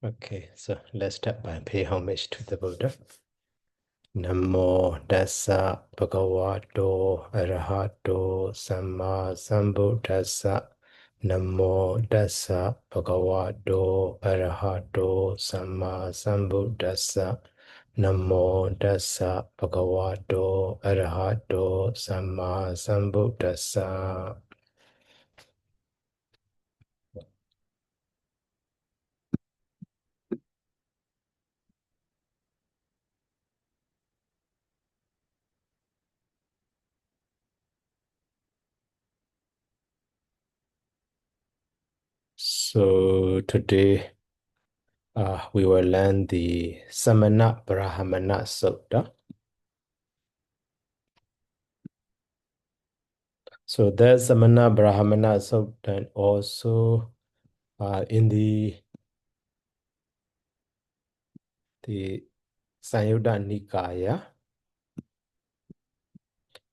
Okay, so let's start by pay homage to the Buddha. Namo Tassa Bhagavato Arahato Samma Sambuddhassa. Namo Tassa Bhagavato Arahato Samma Sambuddhassa. Namo Tassa Bhagavato Arahato Samma Sambuddhassa. So today we will learn the Samana Brahmana Sutta. So there's Samana Brahmana Sutta, and also in the Sayuddha Nikaya.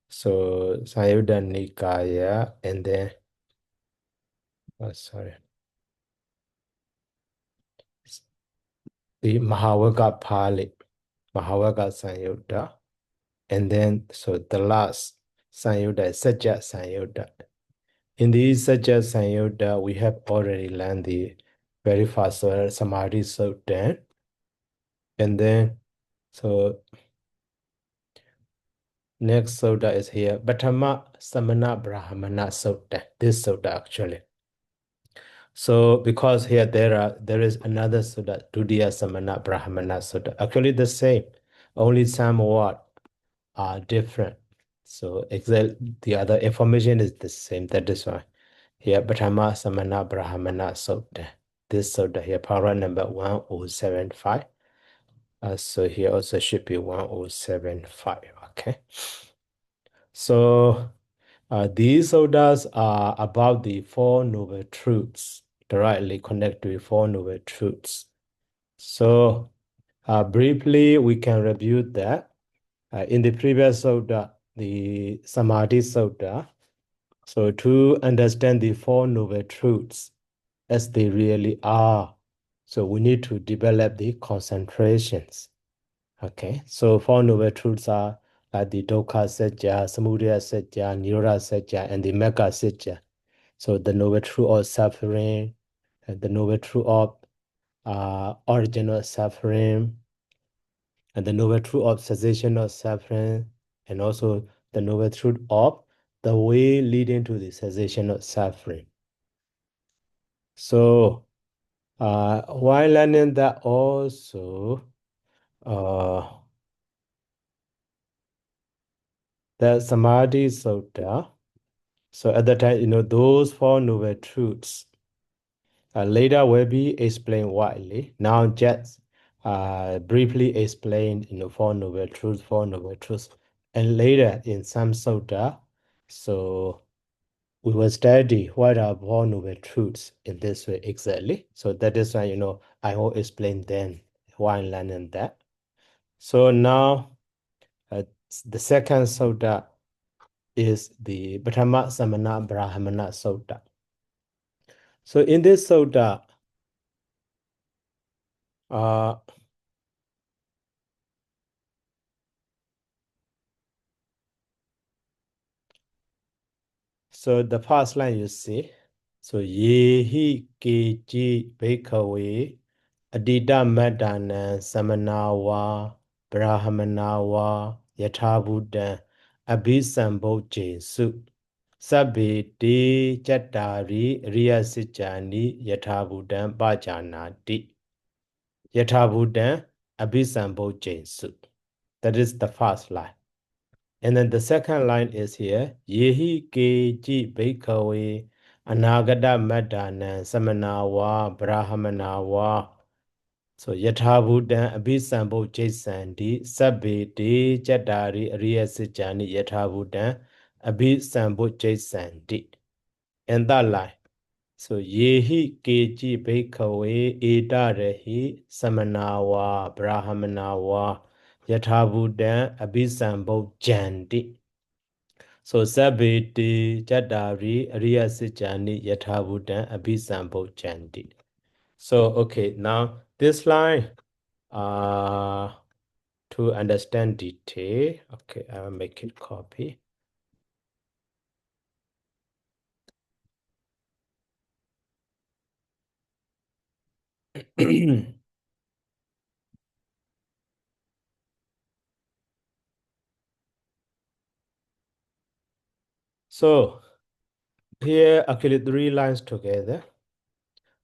So Sayuddha Nikaya, and then the Mahavaka Pali, Mahavaka Sayuddha, and then so the last Sayuddha is Sajja Sayuddha. In the Sajja Sayuddha, we have already learned the very first Samadhi Sutta, and then so next Sutta is here, Bhattama Samana Brahmana Sutta. This Sutta actually. So because here there is another Sutta, Dudya Samana Brahmana Sutta. Actually the same, only some word are different. So the other information is the same. That is why here Bhattama Samana Brahmana Sutta. This Sutta here, paragraph number 1075. So here also should be 1075. Okay. So these suttas are about the Four Noble Truths, directly connected to the Four Noble Truths. So briefly, we can review that. In the previous sutta, the Samadhi Sutta, so to understand the Four Noble Truths as they really are, so we need to develop the concentrations. Okay, so Four Noble Truths are the Dukkha Satya, Samudaya Satya, Nirodha Satya, and the Magga Satya. So the Noble Truth of suffering, the Noble Truth of original suffering, and the Noble Truth of cessation of suffering, and also the Noble Truth of the way leading to the cessation of suffering. So while learning that also, the Samadhi Sutta. So at that time, those Four Noble Truths later will be explained widely. Now just briefly explained, Four Noble Truths, Four Noble Truths. And later in some Sutta, so we will study what are Four Noble Truths in this way exactly. So that is why, I will explain then while learning that. So now the second Sutta is the Bhattama Samana Brahmana Sutta. So in this Sutta, so the first line you see, so Yehi Keji Bhikkhave Adita Madana Samanawa Brahmanawa Yathabuddha Abhisambhoje Su Sabbe De Chattari Riyasijani Yathabuddha Bhajanati Yathabuddha Abhisambhoje Su. That is the first line. And then the second line is here, Yehi Keji Bhikkhave Anagata Madana Samanawa Brahmanawa. So Yathabuddha Abhisambho Jasandi Sabbe De Chattari Ariyasijani Yathabuddha Abhisambho Jasandi. And that line. So Yehi Keji Bhikkhave Edarehi Samanawa Brahmanawa Yathabuddha Abhisambho Jandi. So Sabete Chattari Ariyasijani Yathabuddha Abhisambho Jandi. So, okay, now this line, to understand detail, okay, I'll make it copy. So here, actually, 3 lines together.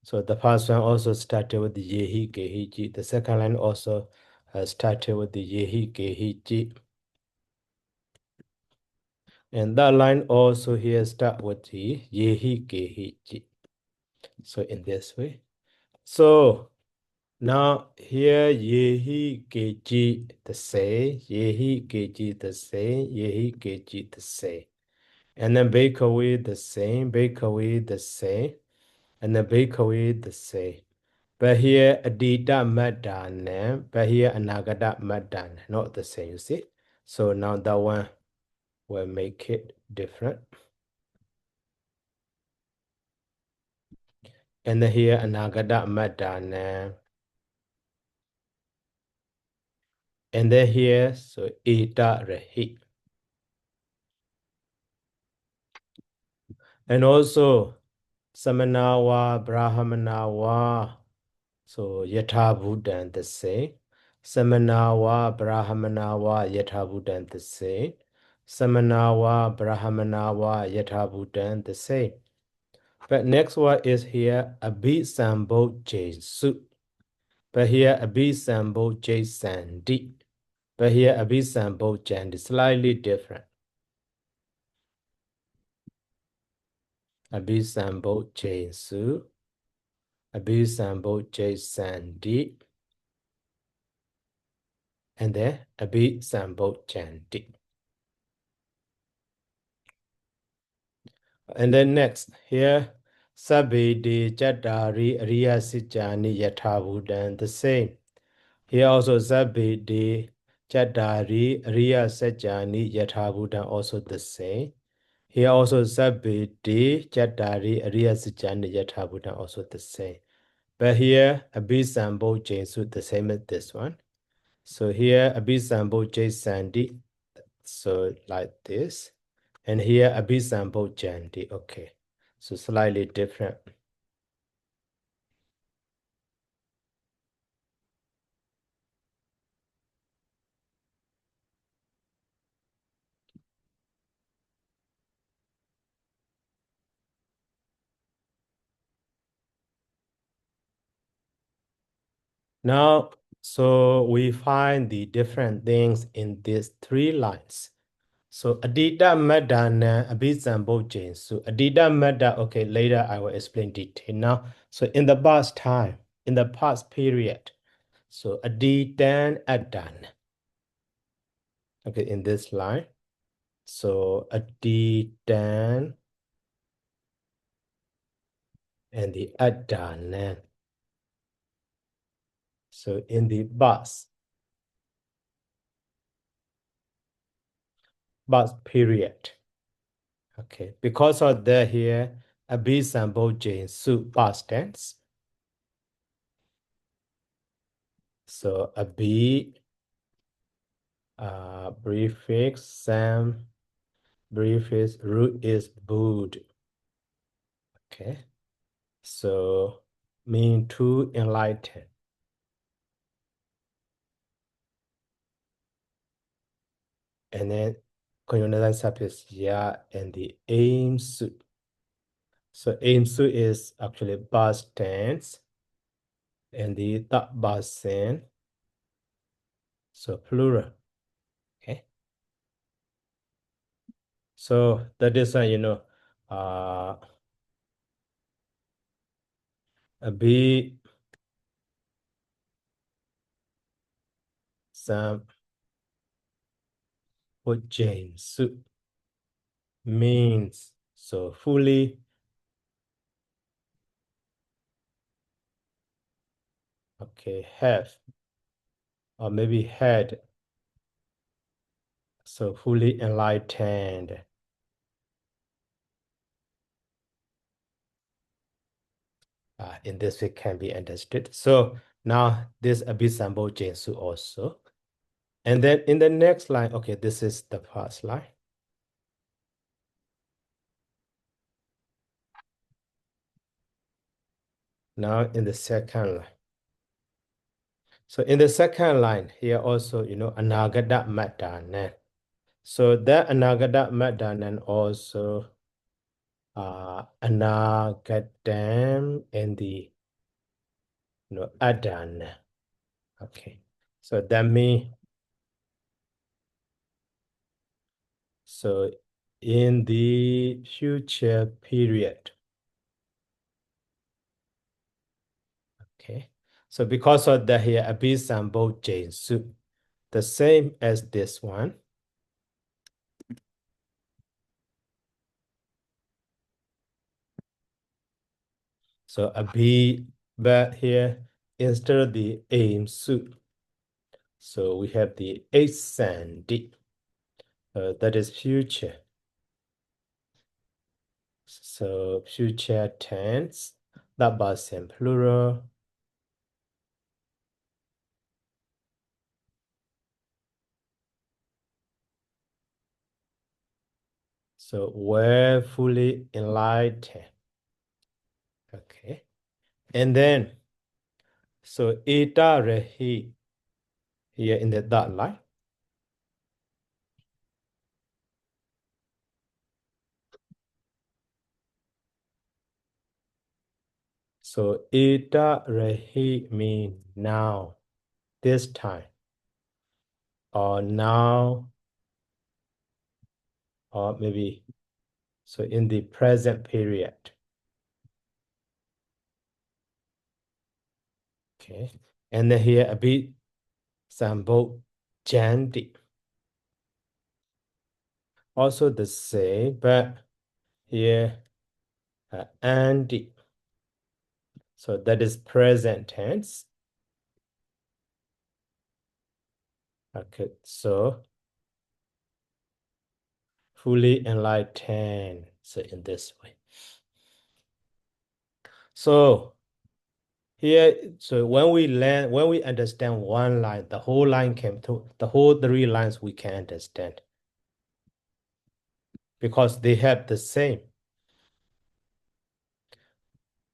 So the first one also started with the yehi gehiji. The second line also started with the yehi gehiji. And that line also here start with the yehi gehiji. So in this way. So now here yehi geji the say, yehi geji the say, yehi geji the say. And then bake away the same, bake away the same, and then bake away the same. But here adita madana, but here anagata madana, not the same, you see? So now that one will make it different. And then here anagata madana. And then here, so ita rehi. And also samanawa, brahmanawa. So yatha buddhan the same. Samanawa, brahmanawa, yatha buddhan the same. Samanawa, brahmanawa, yatha buddhan the same. But next one is here abhisambo jesu. But here abhisambo jesandi. But here abhisambo jandi, slightly different. Abhisambo jesu. Abhisambo jesandi. And then abhisambo jandi. And then next here, Sabbe de Jatari Riya Sijani Yathabudan, the same. Here also Sabbe de Jatari Riya Sajani Yathabudan, also the same. Here also Sabbe de Jatari Riya Sijani Yathabudan, also the same. But here Abhisambo Jesu, the same as this one. So here Abhisambo Jesandi, so like this. And here abhisambo jandi, okay. So slightly different. Now, so we find the different things in these 3 lines. So adita madana abhisambo jain. So adita mada, okay, later I will explain detail. Now, so in the past time, in the past period, so aditan adan. Okay, in this line. So aditan and the adan. So in the bus period. Okay, because of that here, abhisambo jain su past tense. So abhi prefix sam prefix root is bood. Okay, so mean to enlighten. And then conjunctive suffix ya and the aim su. So aim su is actually past tense and the tabasen. So plural. Okay. So that is abhi sam Jain su means so fully. Okay, have or maybe had. So fully enlightened. in this way can be understood. So now this Abhisambo Jinsu also. And then in the next line, okay, this is the first line. Now in the second line. So in the second line here also, Anagada Madanan. So that Anagada Madanan also Anagadam and the Adan. Okay. So that means so in the future period. Okay. So because of that here, Abhisambo Jinsu, the same as this one. So Abhi, but here instead of the aim su, so we have the ascend. That is future. So future tense, that was in plural. So we're fully enlightened. Okay. And then, so eta rehi here in the dot line. So eta rehi mean now, this time, or now, or maybe so in the present period. Okay. And then here a bit sambo jandi. Also the same, but here Andy. So that is present tense. Okay, so fully enlightened. So in this way. So here, so when we understand one line, the whole line came to the whole 3 lines we can understand. Because they have the same.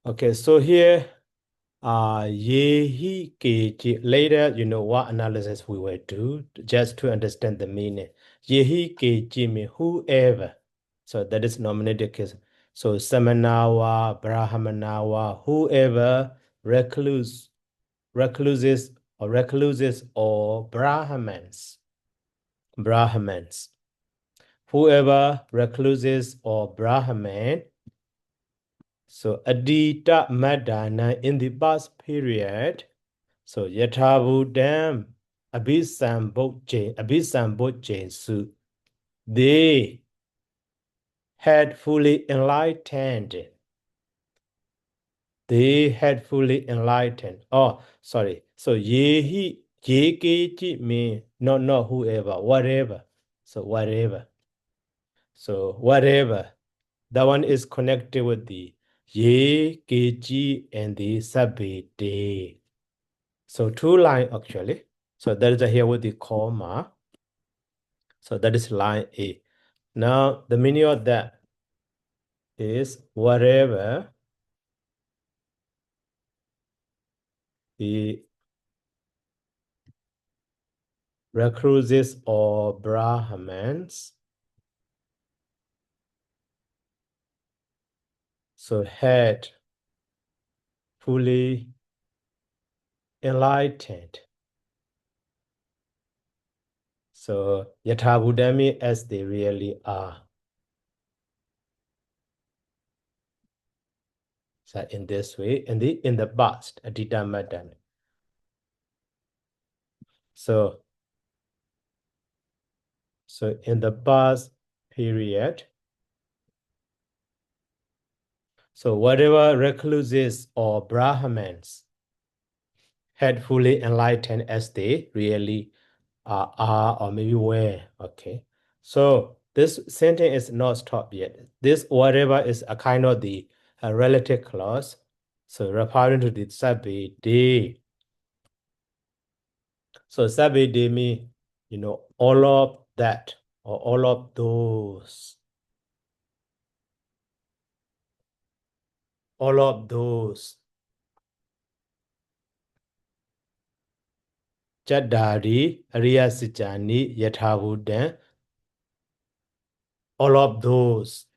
Okay, so here yehi keji. Later, what analysis we will do just to understand the meaning. Yehi keji mean whoever. So that is nominative case. So Samanawa, Brahmanawa, whoever recluses or Brahmans. Brahmans. Whoever recluses or Brahman. So Adita Madana in the past period. So Yathabudam Abhisambodjesu. They had fully enlightened. They had fully enlightened. Oh, sorry. So yehi yekeji mean not whoever, whatever. So whatever. So whatever. That one is connected with the ye, keji, and the sabete. So 2 lines actually. So that is here with the comma. So that is line A. Now the meaning of that is whatever the recluses or Brahmans so had fully enlightened. So Yathabudami as they really are. So in this way, in the past, Adita Madan. So in the past period, so whatever recluses or Brahmans had fully enlightened as they really are or maybe were. Okay. So this sentence is not stopped yet. This whatever is a kind of the relative clause. So referring to the Sabbath. So Sabbath means, all of that or all of those. All of those. Chaddari, Ariya Sijani, Yathavudan. All of those.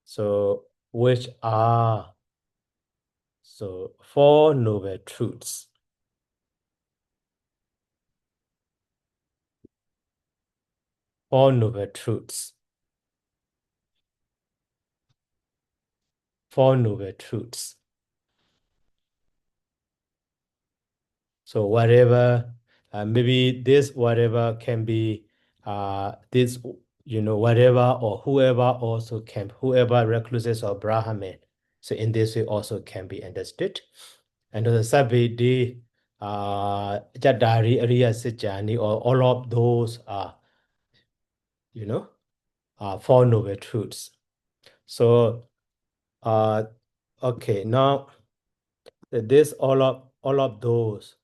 So which are Four Noble Truths. Four Noble Truths. Four Noble Truths. So whatever, maybe this whatever can be this, whatever or whoever also can, whoever recluses or Brahmin. So in this way also can be understood. And the Sabbath, Jadari, Ariya Sijani, or all of those are, Four Noble Truths. So, okay, now this all of those.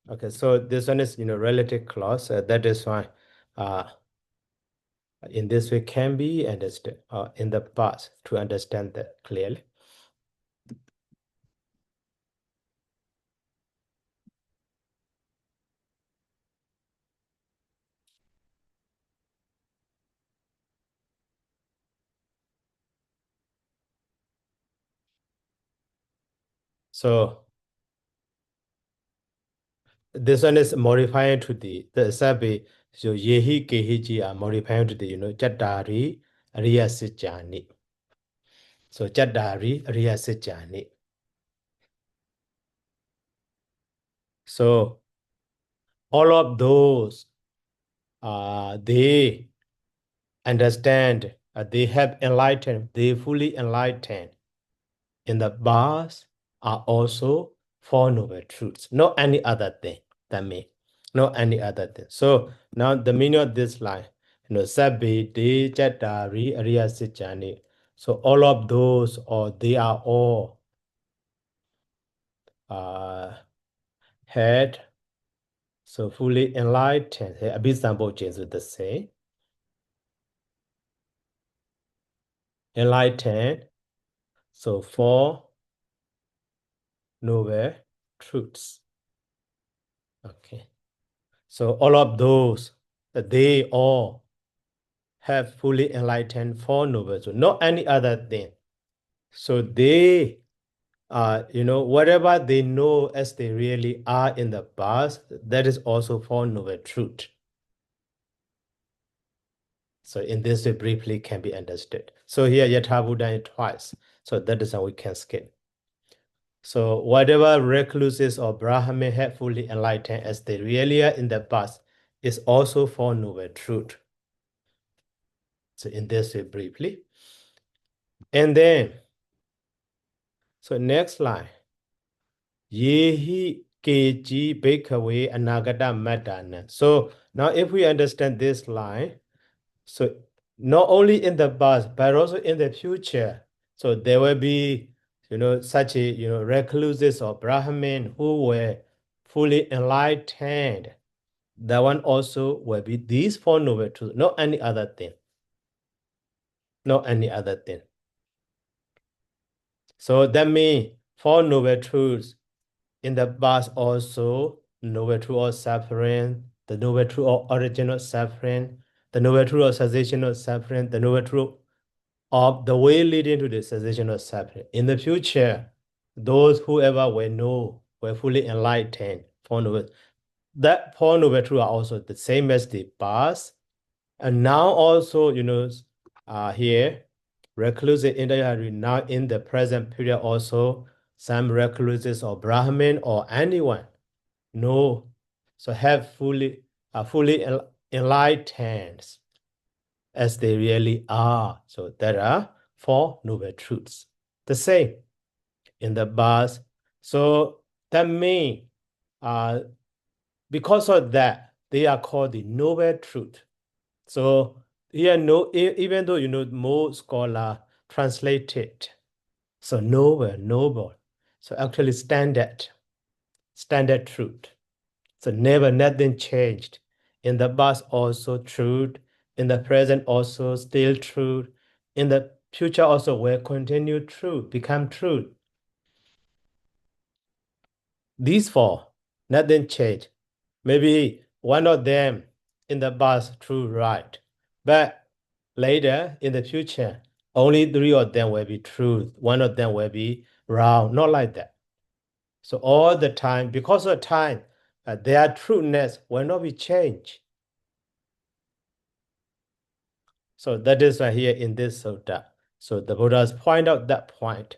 Okay, so this one is, relative clause. That is why in this way can be understood in the past to understand that clearly. So this one is modifying to the sabi. So yehi kehiji are modifying to the, Chattari Ariya Sijani. So Chattari Ariya Sijani. So all of those, they understand, they have enlightened, they fully enlightened in the bars are also Four Noble Truths, not any other thing than me, not any other thing. So now the meaning of this line, Sabbe, De, Chattari, Ariya Sijani. So all of those, or they are all had, so fully enlightened. Abhisambo James with the same. Enlightened. So Four Noble Truths. Okay. So all of those, they all have fully enlightened Four Noble Truths, not any other thing. So they, whatever they know as they really are in the past, that is also Four Noble Truth. So in this way, briefly can be understood. So here, Yathavudan twice. So that is how we can skip. So whatever recluses or Brahmin have fully enlightened as they really are in the past is also Four Noble Truth. So in this way, briefly. And then, so next line. Yehi keji bhikkhave anagata madana. So now if we understand this line, so not only in the past, but also in the future, so there will be, such a, recluses or Brahmin who were fully enlightened. That one also will be these Four Noble Truths, not any other thing. Not any other thing. So that means Four Noble Truths in the past also, Noble Truth of suffering, the Noble Truth of original suffering, the Noble Truth of cessation of suffering, the Noble Truth of the way leading to the cessation of suffering. In the future, those whoever will know, were fully enlightened, Four Noble, that Four Noble Truths are also the same as the past. And now also, here, reclusive individuals now in the present period also, some recluses or Brahmin or anyone know, so have fully enlightened as they really are. So there are Four Noble Truths. The same in the past. So that means because of that, they are called the noble truth. So here, no, even though most scholar translate it, so noble. So actually standard truth. So never nothing changed. In the past also truth. In the present also still truth. In the future also will continue truth, become truth. These four, nothing changed. Maybe one of them in the past true, right. But later in the future, only three of them will be true. One of them will be wrong. Not like that. So all the time, because of time, their trueness will not be changed. So that is why here in this sutta. So the Buddhas point out that point.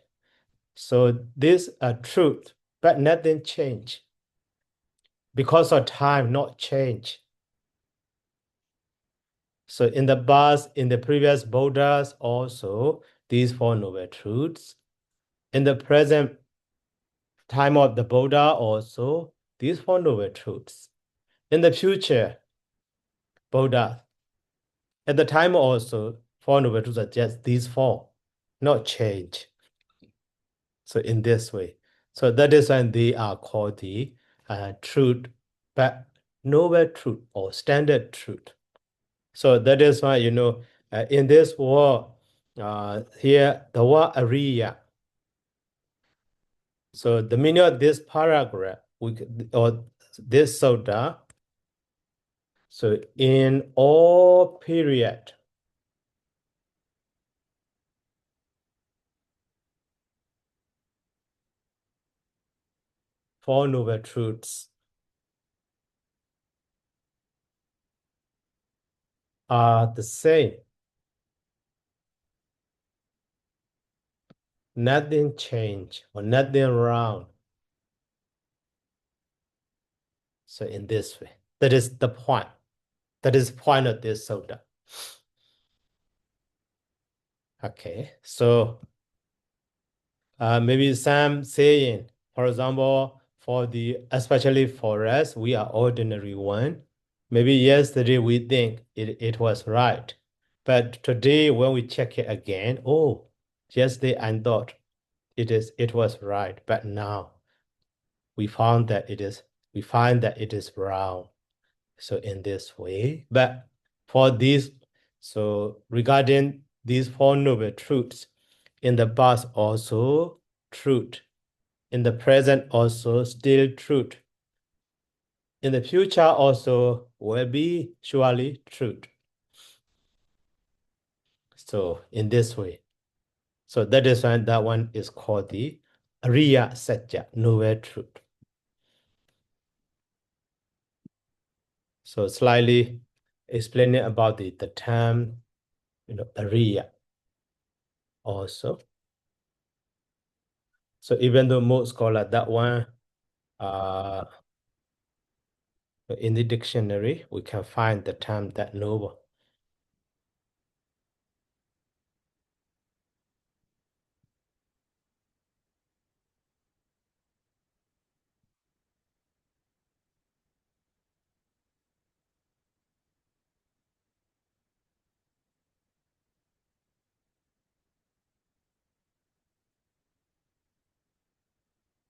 So this truth, but nothing change. Because of time, not change. So in the past, in the previous Buddhas also, these four noble truths. In the present time of the Buddha also, these four noble truths. In the future, Buddha, at the time also, four noble truths are just these four, not change. So in this way. So that is when they are called the truth, but noble truth or standard truth. So that is why, in this word, here, the word Ariya. So the meaning of this paragraph, or this sutta, so in all period, four noble truths are the same. Nothing change or nothing wrong. So in this way, that is the point. That is the point of this sutta. Okay, so maybe some saying, for example, especially for us, we are ordinary one. Maybe yesterday we think it was right. But today when we check it again, oh, yesterday I thought it was right. But now we find that it is wrong. So in this way, but for these, so regarding these four noble truths, in the past also truth, in the present also still truth, in the future also will be surely truth. So in this way, so that is why that one is called the Ariya Satya, noble truth. So slightly explaining about the term, Ariya also. So even though most scholar that one, in the dictionary, we can find the term that noble.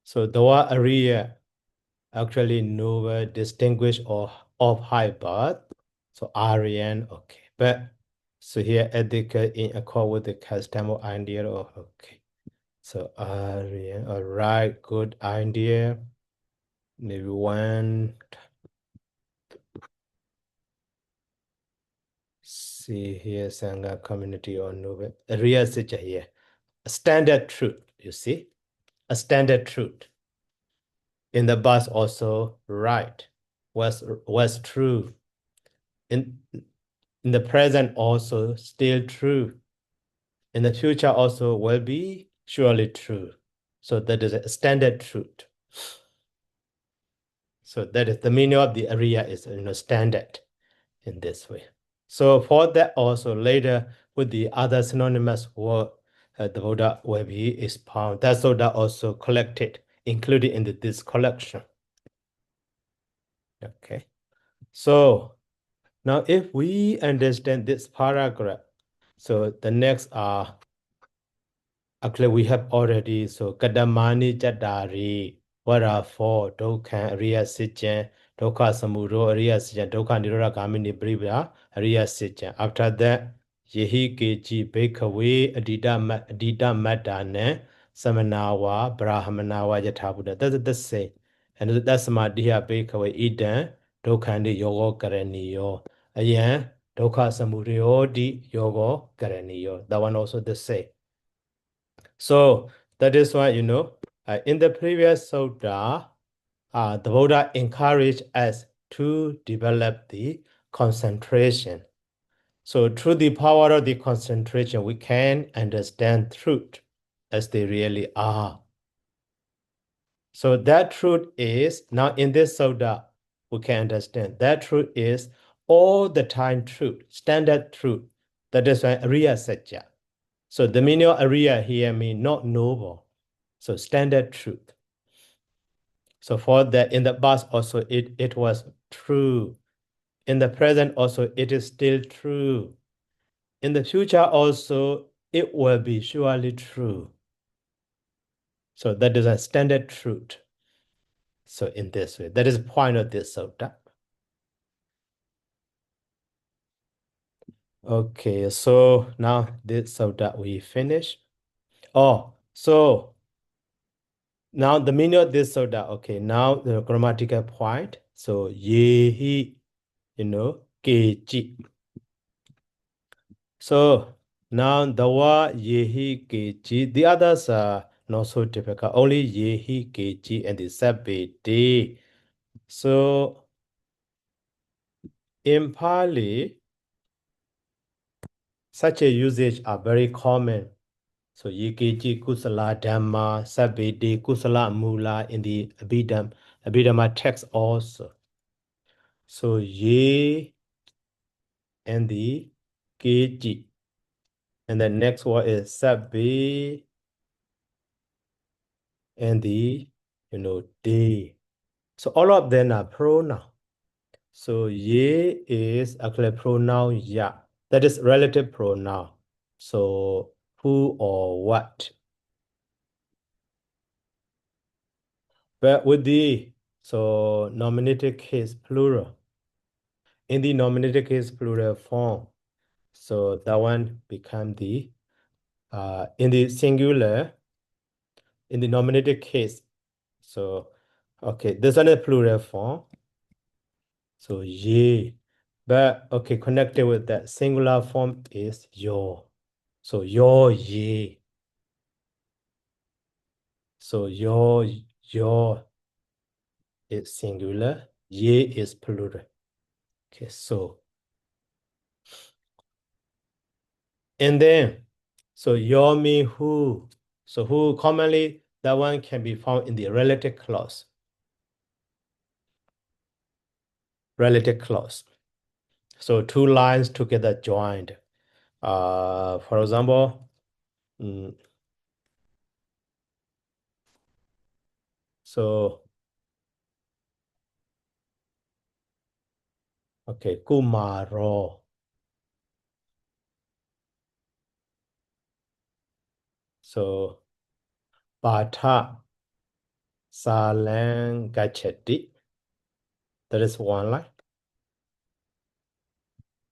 So the word Ariya actually noble, distinguished or of high birth. So Aryan, okay. But so here ethical in accord with the custom or idea of okay. So Aryan, all right, good idea. Maybe one. See here, Sangha community or noble. Ariya Sija here. A standard truth, you see? A standard truth. In the past also right, was true. In the present also still true. In the future also will be surely true. So that is a standard truth. So that is the meaning of the Ariya is standard in this way. So for that also later with the other synonymous word, the Buddha will be expounded. That's Buddha also collected, included in this collection. Okay. So now if we understand this paragraph, so the next actually we have already, so kadamani jatari, what are four, dokha ariya sitchan, dokha samuro ariya sitchan, dokha niroda kamini bribra ariya sitchan. After that, yehi keji bhikkhave adita mattane samanawa brahmanawa yathabuddha. That's the same. And that's madhya bhikkhave idan dokhandi yogo karaniyo. Again, dokha samuro di yogo karaniyo. That one also the same. So that is why, in the previous sutta, the Buddha encouraged us to develop the concentration. So through the power of the concentration, we can understand truth as they really are. So that truth is, now in this sutta, we can understand that truth is all the time truth, standard truth. That is why Ariya Satya. So the meaning of Ariya here means not noble. So standard truth. So for that, in the past also it was true. In the present also it is still true. In the future also it will be surely true. So that is a standard truth. So in this way, that is the point of this sutta. Okay, so now this sutta we finish. Oh, so now the meaning of this sutta, okay, now the grammatical point. So yehi, keji. So now the word yehi keji, the others are not so difficult. Only yehi keji and the sabete. So in Pali, such a usage are very common. So yekeji kusala dhamma, sabete kusala mula in the Abhidhamma text also. So ye and the keji. And the next one is sabbe and the de. So all of them are pronoun. So ye is actually pronoun ya. That is relative pronoun. So who or what. But with the nominative case plural. In the nominative case plural form, so that one become the in the singular, in the nominative case. So okay, this one is plural form. So ye. But okay, connected with that singular form is your. So your ye. So your is singular, ye is plural. Okay, so and then so your mean who. So who commonly that one can be found in the relative clause. Relative clause. So two lines together joined. For example, so okay, kumaro. So bata salang gachati. That is one line.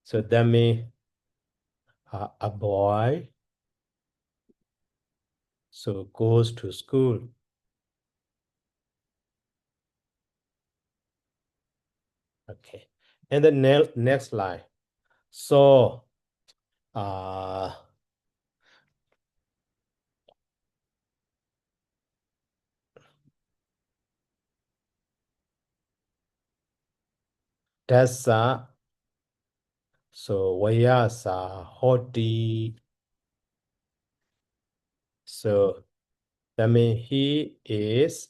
So that means a boy so goes to school. Okay. And the next line. So Tessa so Vayasa Hoti. So that means he is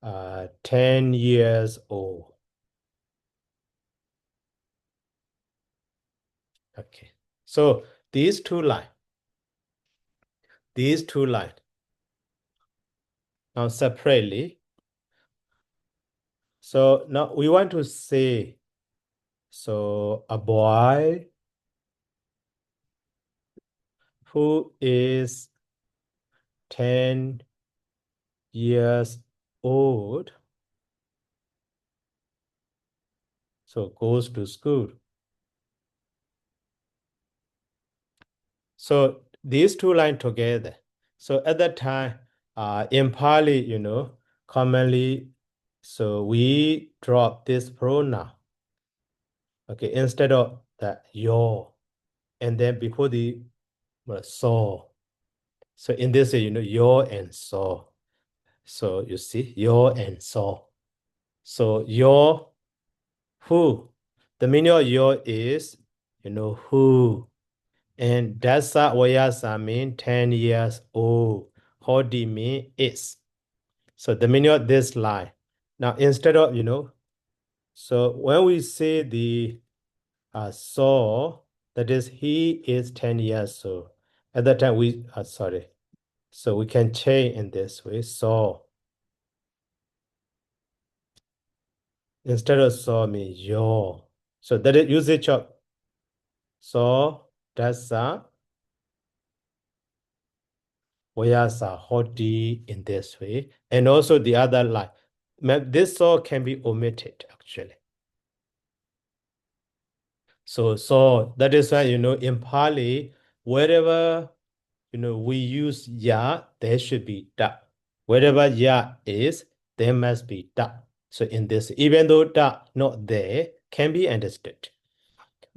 10 years old. Okay. So these two lines. Now separately. So now we want to say So a boy who is 10 years old, so goes to school. So these two lines together. So at that time, in Pali, commonly, so we drop this pronoun, okay, instead of the your, and then before the so. So in this, your and so. So you see, your and so. So your, who. The meaning of your is, who. And dasa wayasa mean 10 years old. Hodi mean is. So the meaning of this line. Now instead of, so when we say the so, that is he is 10 years old. At that time we, sorry. So we can change in this way. So instead of so mean your. So that is usage of so, dasa wayasa hodi in this way. And also the other line. This so can be omitted actually. So that is why, in Pali, wherever, we use ya, there should be da. Wherever ya is, there must be da. So in this, even though da not there, can be understood.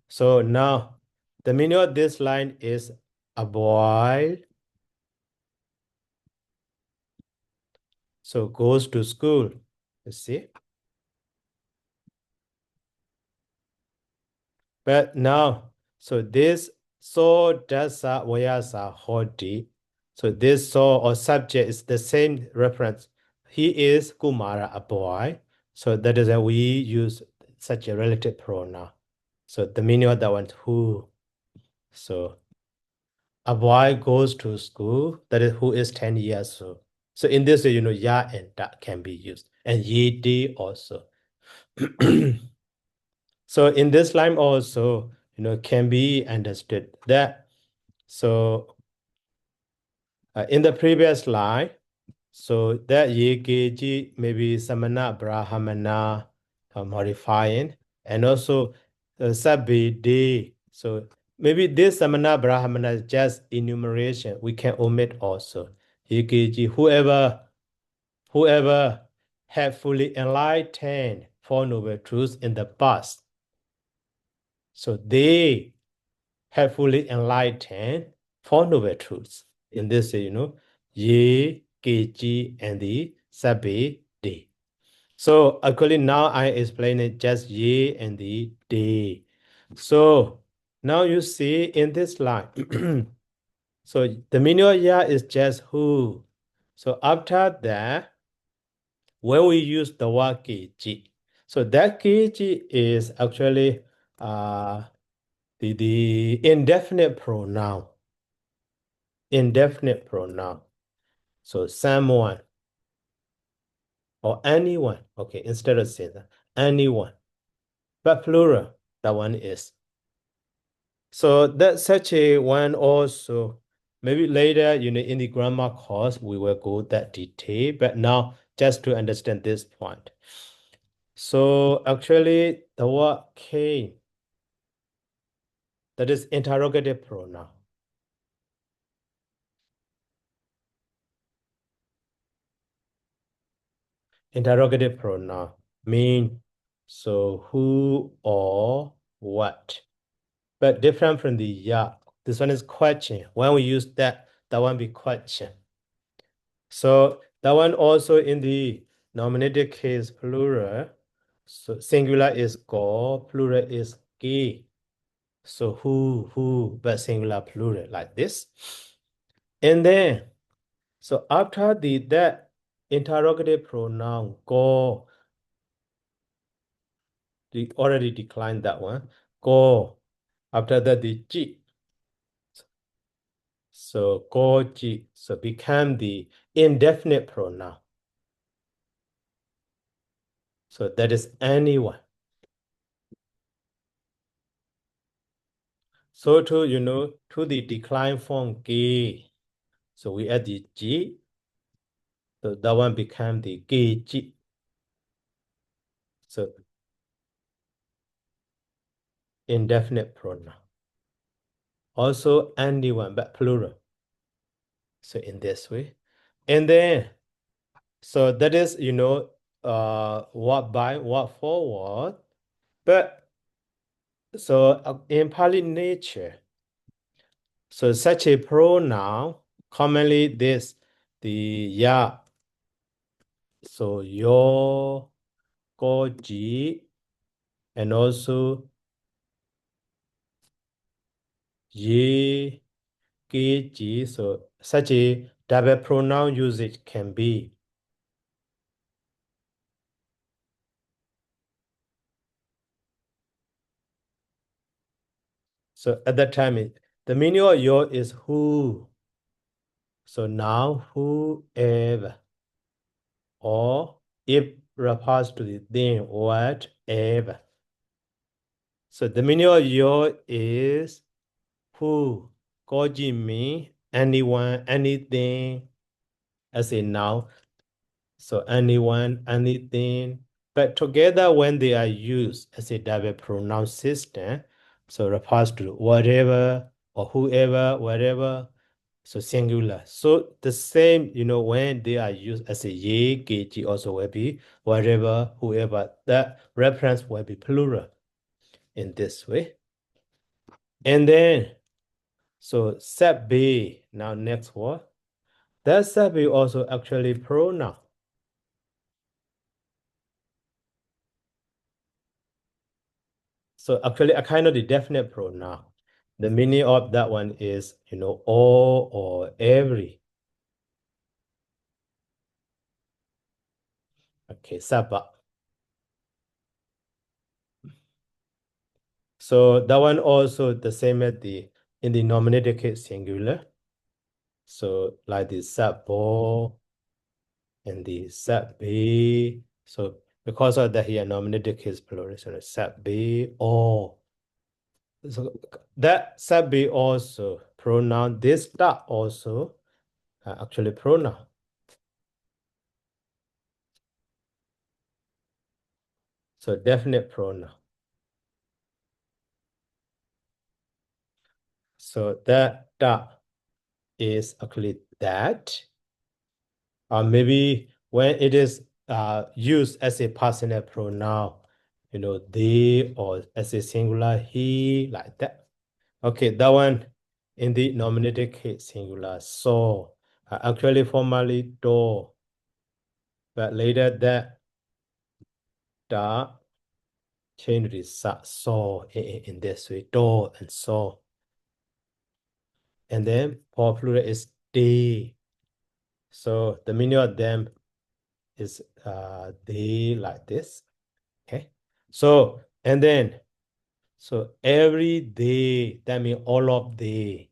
So now, the meaning of this line is a boy, so goes to school. You see? But now, so this so dasa wayasa hodi. So this so or subject is the same reference. He is Kumara, a boy. So that is why we use such a relative pronoun. So the meaning of that one is who. So a boy goes to school, that is who is 10 years old. So in this way, ya and da can be used. And ye di also. So in this line also, can be understood that. So in the previous line, so that yegeji maybe samana brahmana modifying, and also sabbe de. So maybe this samana brahmana is just enumeration. We can omit also. Yegeji, whoever have fully enlightened Four Noble Truths in the past. So they have fully enlightened Four Noble Truths. In this, Ye, Keji, and the Sabe, De. So actually now I explain it just Ye and the De. So now you see in this line, so the meaning of Ya is just who. So after that, when we use the word Keji, so that Keji is actually the indefinite pronoun. Indefinite pronoun. So someone or anyone. Okay, instead of saying that, anyone. But plural, that one is. So that's such a one also. Maybe later, in the grammar course, we will go that detail. But now, just to understand this point. So actually, the word came, that is interrogative pronoun. Interrogative pronoun mean so who or what, but different from the ya. This one is question. When we use that one be question. So that one also in the nominative case plural. So singular is go, plural is ge. So who, but singular plural like this. And then, so after that interrogative pronoun go, we already declined that one. Go. After that, the ji. So go ji. So become the indefinite pronoun. So that is anyone. So to the decline form K, so we add the G, so that one become the KG. So indefinite pronoun. Also anyone, but plural. So in this way. And then, so that is, what by, what forward. But so in Pali nature, so such a pronoun, commonly this, the ya, so your, koji, and also ye, keji. So such a double pronoun usage can be. So at that time, the meaning of your is who. So now whoever, or if refers to the thing, whatever. So the meaning of your is who. Koji mean anyone, anything as a noun. So anyone, anything. But together when they are used as a double pronoun system, so refers to whatever or whoever, whatever. So singular. So the same, when they are used as a ye, keji also will be whatever, whoever. That reference will be plural in this way. And then, so sabbe, now next word. That sabbe also actually pronoun. So actually a kind of the definite pronoun. The meaning of that one is, all or every. Okay, sabba. So that one also the same as in the nominative case singular. So like the sabbo and the sabbe. So because of that here, nominative case plural, so sabbe or. So that sabbe also pronoun, this that also actually pronoun. So definite pronoun. So that is actually that. Or maybe when it is used as a personal pronoun, they, or as a singular he, like that. Okay, that one in the nominative case singular. So actually formally do, but later that da change to sa, so in this way, do and so. And then for plural is they. So the meaning of them is they, like this. Okay. So and then so every day, that means all of day.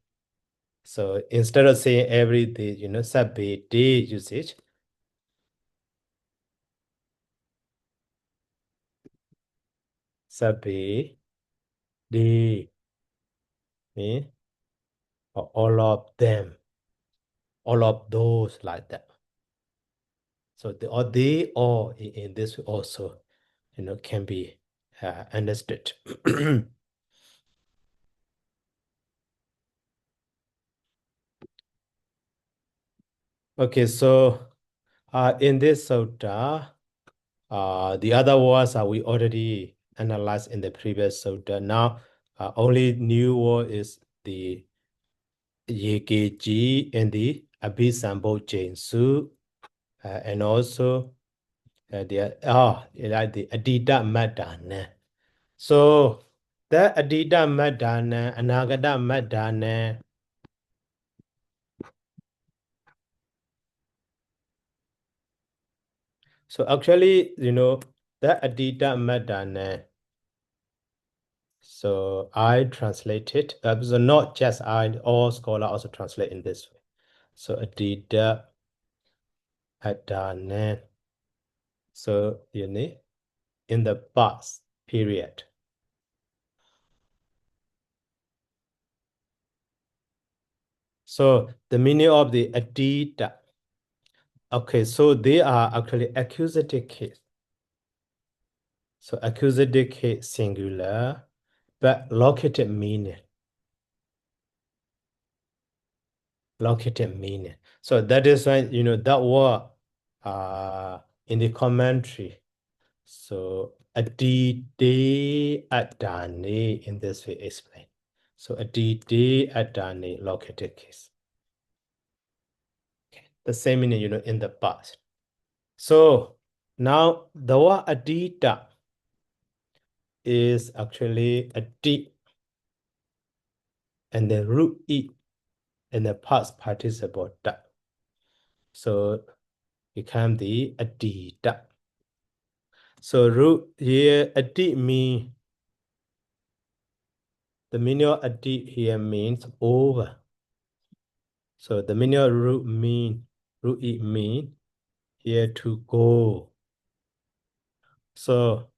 So instead of saying every day, sabbe day usage. Sabbe day mean all of them, all of those, like that. So the or they or in this also, can be understood. Okay, so in this sutta, the other words we already analyzed in the previous sutta. Now, only new word is the yekeji and the abhisambo jinsu, and also like the adita madana. So that adita madana, anagata madana. So actually, that adita madana. So I translate it. So not just I, all scholars also translate in this way. So adida adane. So in the past period. So the meaning of the adita. Okay, so they are actually accusative case. So accusative case singular, but locative meaning. Locative meaning. So that is why, that word in the commentary. So adide adane in this way explain. So adide adane locative case. Okay. The same meaning, in the past. So now the word adita is actually a D and the root E and the past participle da. So become the adita. So root here adi mean the meaning of adi here means over. So the meaning of root E mean here to go. So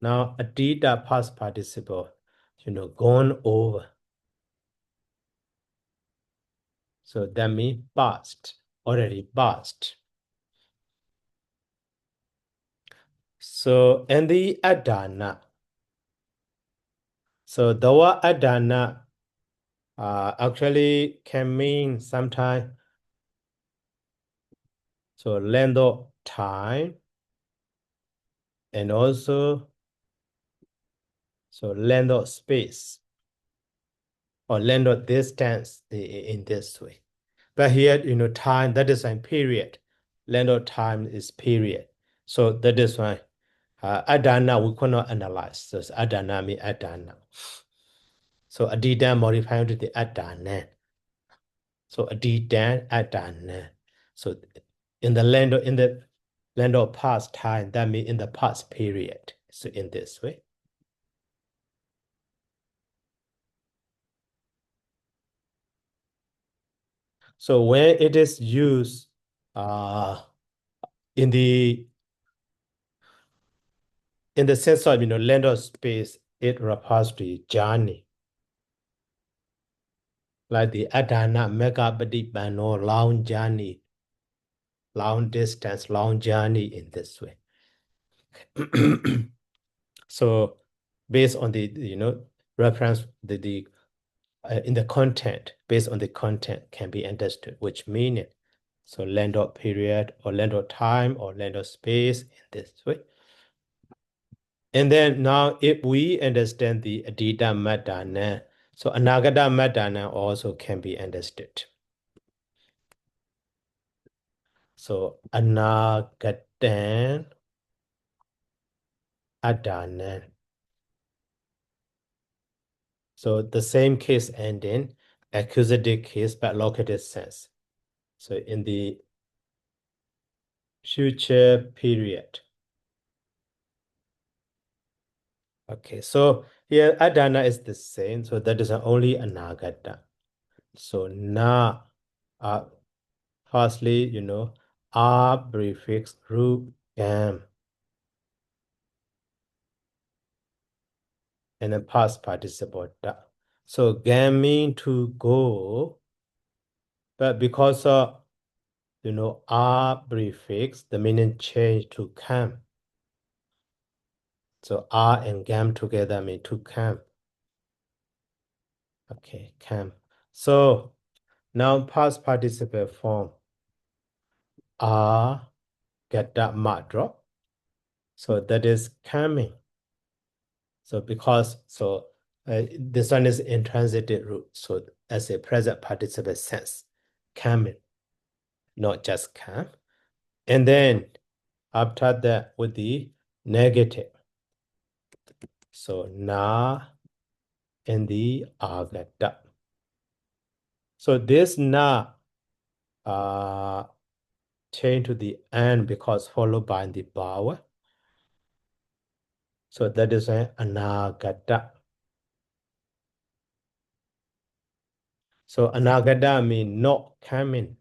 now adita past participle, gone over. So that means past, already past. So and the adana. So the word adana actually can mean sometime so length of time and also so length of space or length of distance in this way. But here, time, that is a period. Length of time is period. So that is why adana we cannot analyze. So adana means adana. So adidan modifying to the adana. So adidan adana. So in the land of past time, that means in the past period. So in this way. So when it is used in the sense of land of space, it refers to journey. Like the Adana Megapatipano, long journey, long distance, long journey in this way. So based on the reference in the content, based on the content can be understood which meaning. So length of period or length of time or length of space in this way. And then now if we understand the Adita Madana, so Anagata Madana also can be understood. So Anagatan Adana. So the same case ending, accusative case, but locative sense. So in the future period. Okay, so here Adana is the same, so that is only Anagata. So na, firstly, a prefix root gam. And then past participle da. So gam mean to go, but because of a prefix, the meaning changed to come. So a and gam together mean to come. Okay, come. So now past participle form a get that ma drop. So that is coming. So because this one is intransitive root. So as a present participle sense, coming, not just come. And then after that with the negative. So na and the agata. So this na change to the end because followed by the vowel. So that is an anagata. So anagata means not coming.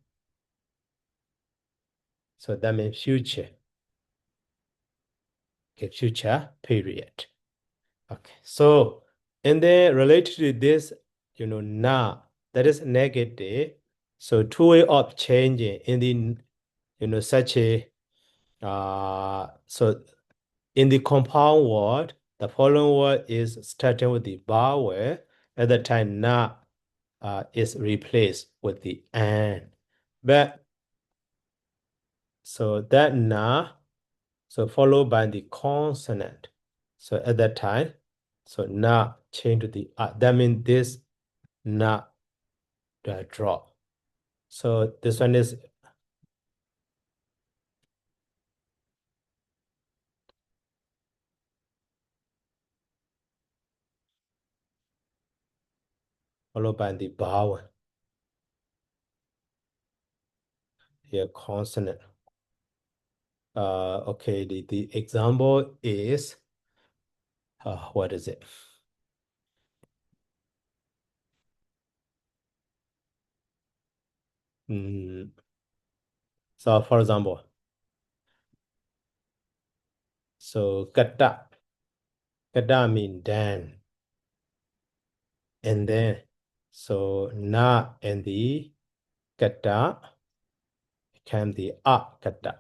So that means future. Okay, future period. Okay, so and then related to this, na that is negative. So two way of changing in the such a so in the compound word, the following word is starting with the vowel. At the time na is replaced with the an. But so that na, so followed by the consonant. So at that time, so na change to the that means this na drop. So this one is followed by the vowel. Here consonant. Okay, the example is what is it? So for example, so kata mean dan, and then so na and the kata became the akata.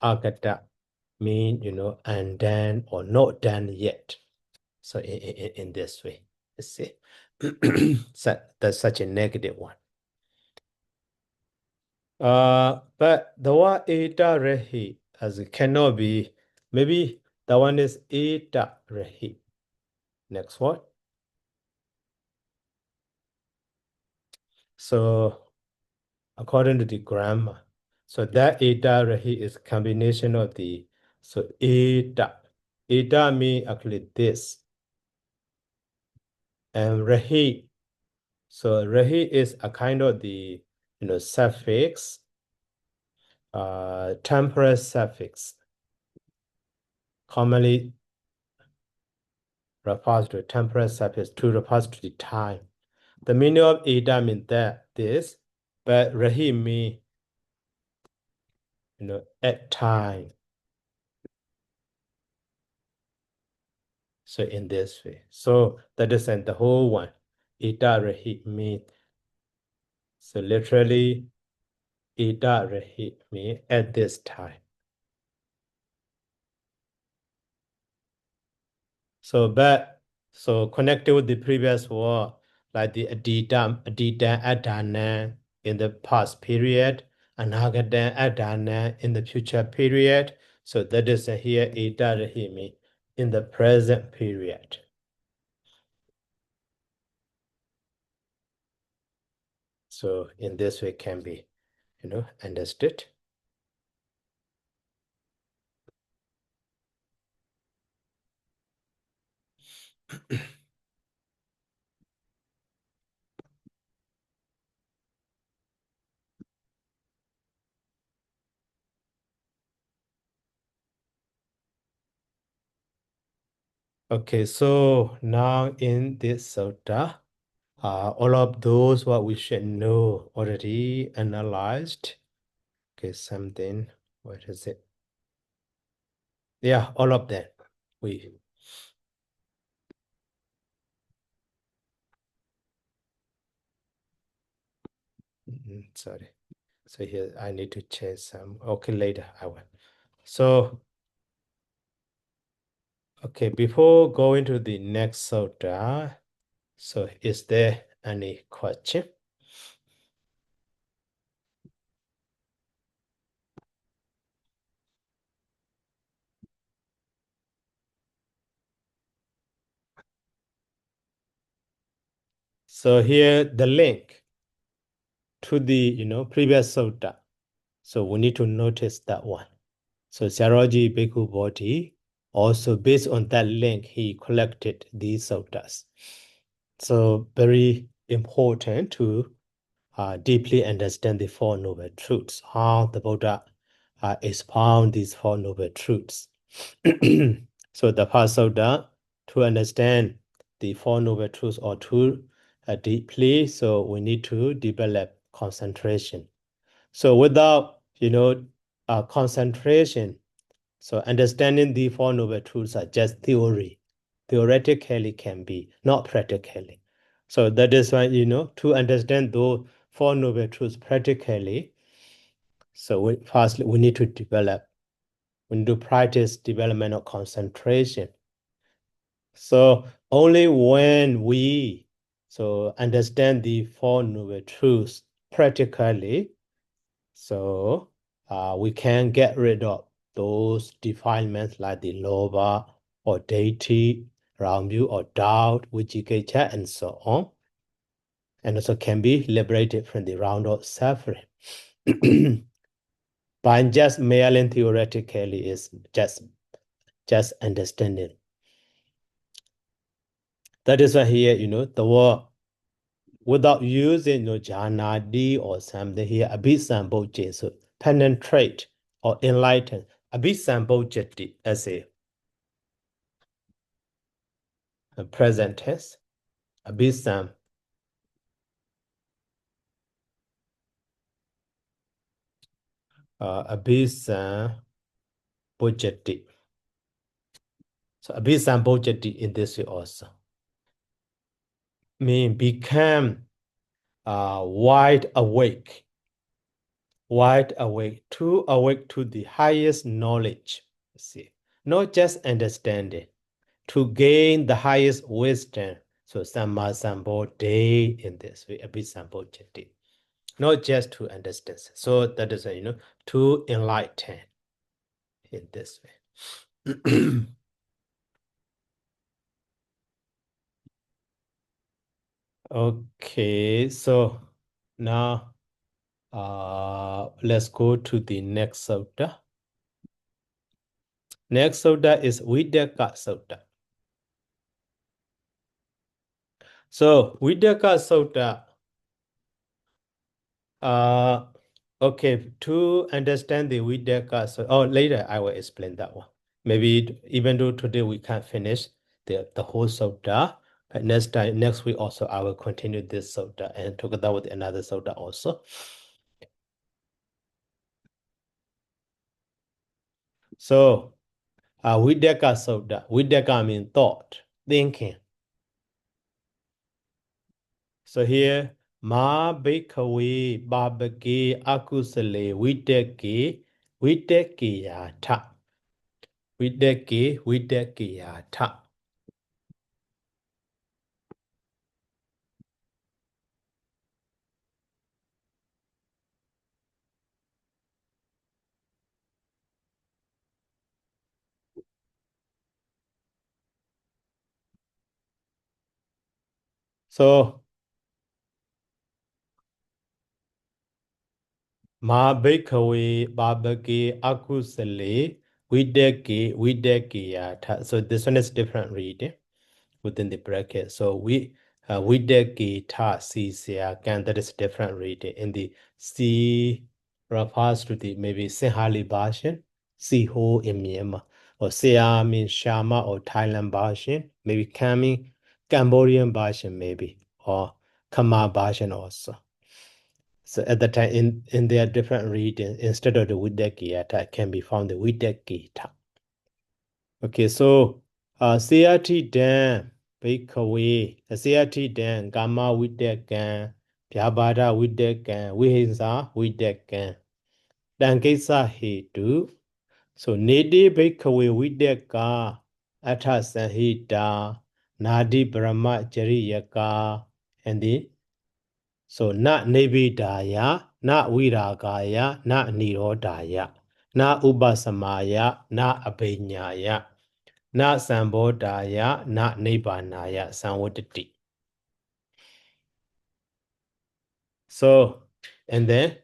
Akata mean and then or not done yet. So in this way, you see, so that's such a negative one. But the one eta rehi as it cannot be, maybe the one is eta rehi. Next one. So according to the grammar, so that eta rehi is combination of the so eta. Eta mean actually this. And rehi. So rehi is a kind of the suffix, temporal suffix, commonly refers to temporal suffix to refers to the time. The meaning of ida means that this, but rehi mean at time. So in this way, so that is the whole one. Ida rehi mean. So literally, ida rehi mean at this time. So connected with the previous word, like the adita adana in the past period, anagada adana in the future period. So that is here idarahimi in the present period. So in this way can be, understood. Okay, so now in this sutta, all of those what we should know already analyzed. Okay, something, what is it? Yeah, all of that. Sorry. So here I need to change some. Okay, later I will. So, okay, before going to the next sutta, so is there any question? So here the link to the previous sutta. So we need to notice that one. So Saroji Bhikkhu Bodhi, also based on that link, he collected these suttas. So very important to deeply understand the Four Noble Truths, how the Buddha expound these Four Noble Truths. So the first sutta, to understand the Four Noble Truths or too deeply, so we need to develop concentration. So without, concentration, so understanding the Four Noble Truths are just theory. Theoretically can be, not practically. So that is why, to understand those Four Noble Truths practically, so firstly, we need to practice development of concentration. So only when we understand the Four Noble Truths practically, so we can get rid of those defilements like the lobha or deity, wrong view or doubt, vijikiccha, and so on. And also can be liberated from the round of suffering. By just merely theoretically is just understanding. That is why here, the word without using janadi or something here, abhisambhojje, so penetrate or enlighten. Abhisambhojjati as a present tense. Abhisam. Abhisambhojjati. So abhisambhojjati in this way also. Mean become wide awake. Wide awake, to awake to the highest knowledge. See, not just understanding, to gain the highest wisdom. So Samma Sambodhi in this way, Abhisambhojjati. Not just to understand. So that is, to enlighten in this way. Okay, so now let's go to the next sutta. Next sutta is Vidaka Sutta. So Vidaka Sutta, okay, to understand the Vidaka, later I will explain that one. Maybe even though today we can't finish the whole sutta, but next week also I will continue this sutta and together with another sutta also. So Vidaka Sutta, Vidaka means thought, thinking. So here, Ma Bhikkhave Babake Akusale Videkiyata. Videkiyata. So Ma Bhikkhave Babake Akusale Videkiyata. So this one is different reading within the bracket. So Videkita Sisya, that is different reading. In the C refers to the maybe Sinhali version, Siho in Myanmar, or Siam means Shama or Thailand version, maybe Kami, Cambodian version maybe, or Khmer version also. So at the time, in their different regions, instead of the Videkiyata, can be found the Videkita. Okay, so Sayati Dan, Bhikkhave, Sayati Dan, Gamma Videkan, Pyabada Videkan, Vihinsa Videkan, Dankesa Hetu. So Nedi Bhikkhave Videka, Atha Sanhita, Nadi Brahma Jariyaka, and the so na Nevidaya, na Viragaya, na Nirodaya, na Upasamaya, na Abhinyaya, na Sambodaya, na Nibbanaya, Samvadati. So, and then,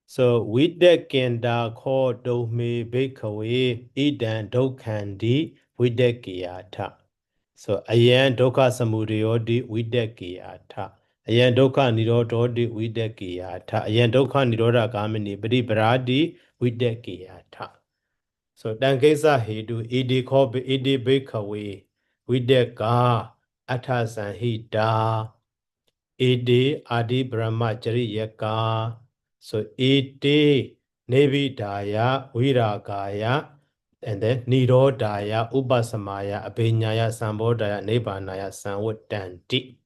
so Videkenda ko dome bhikkhave idan dokhandi videkiyata. So ayan dokha samudayodi videkiyata. Ayan dokha nirododi videkiyata. Ayan dokha niroda gamini pariparadi videkiyata. So dankesa hedu idi kopi idi bhikkhave videka atha sanhita idi adi brahma chariyaka. So idi nevidaya viragaya and then nirodaya upasamaya abhinyaya sambodaya nibbanaya samvadanti.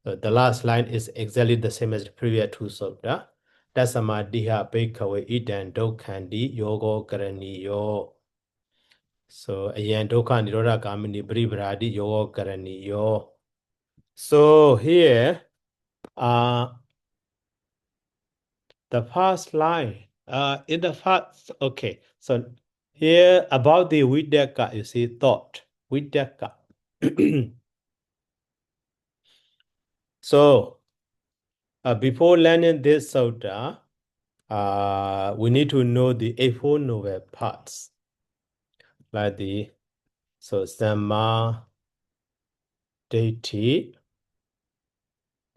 The last line is exactly the same as the previous two sutta. Tasama diha bhikkhave idan dokkhandi yogo karaniyo. So again, dukkha nirodha gamini bribradi yogo karaniyo. So here, the first line, in the first, okay. So here about the vidaka, you see thought, vidaka. So before learning this sutta, we need to know the Eightfold Noble parts, like the Samma Ditti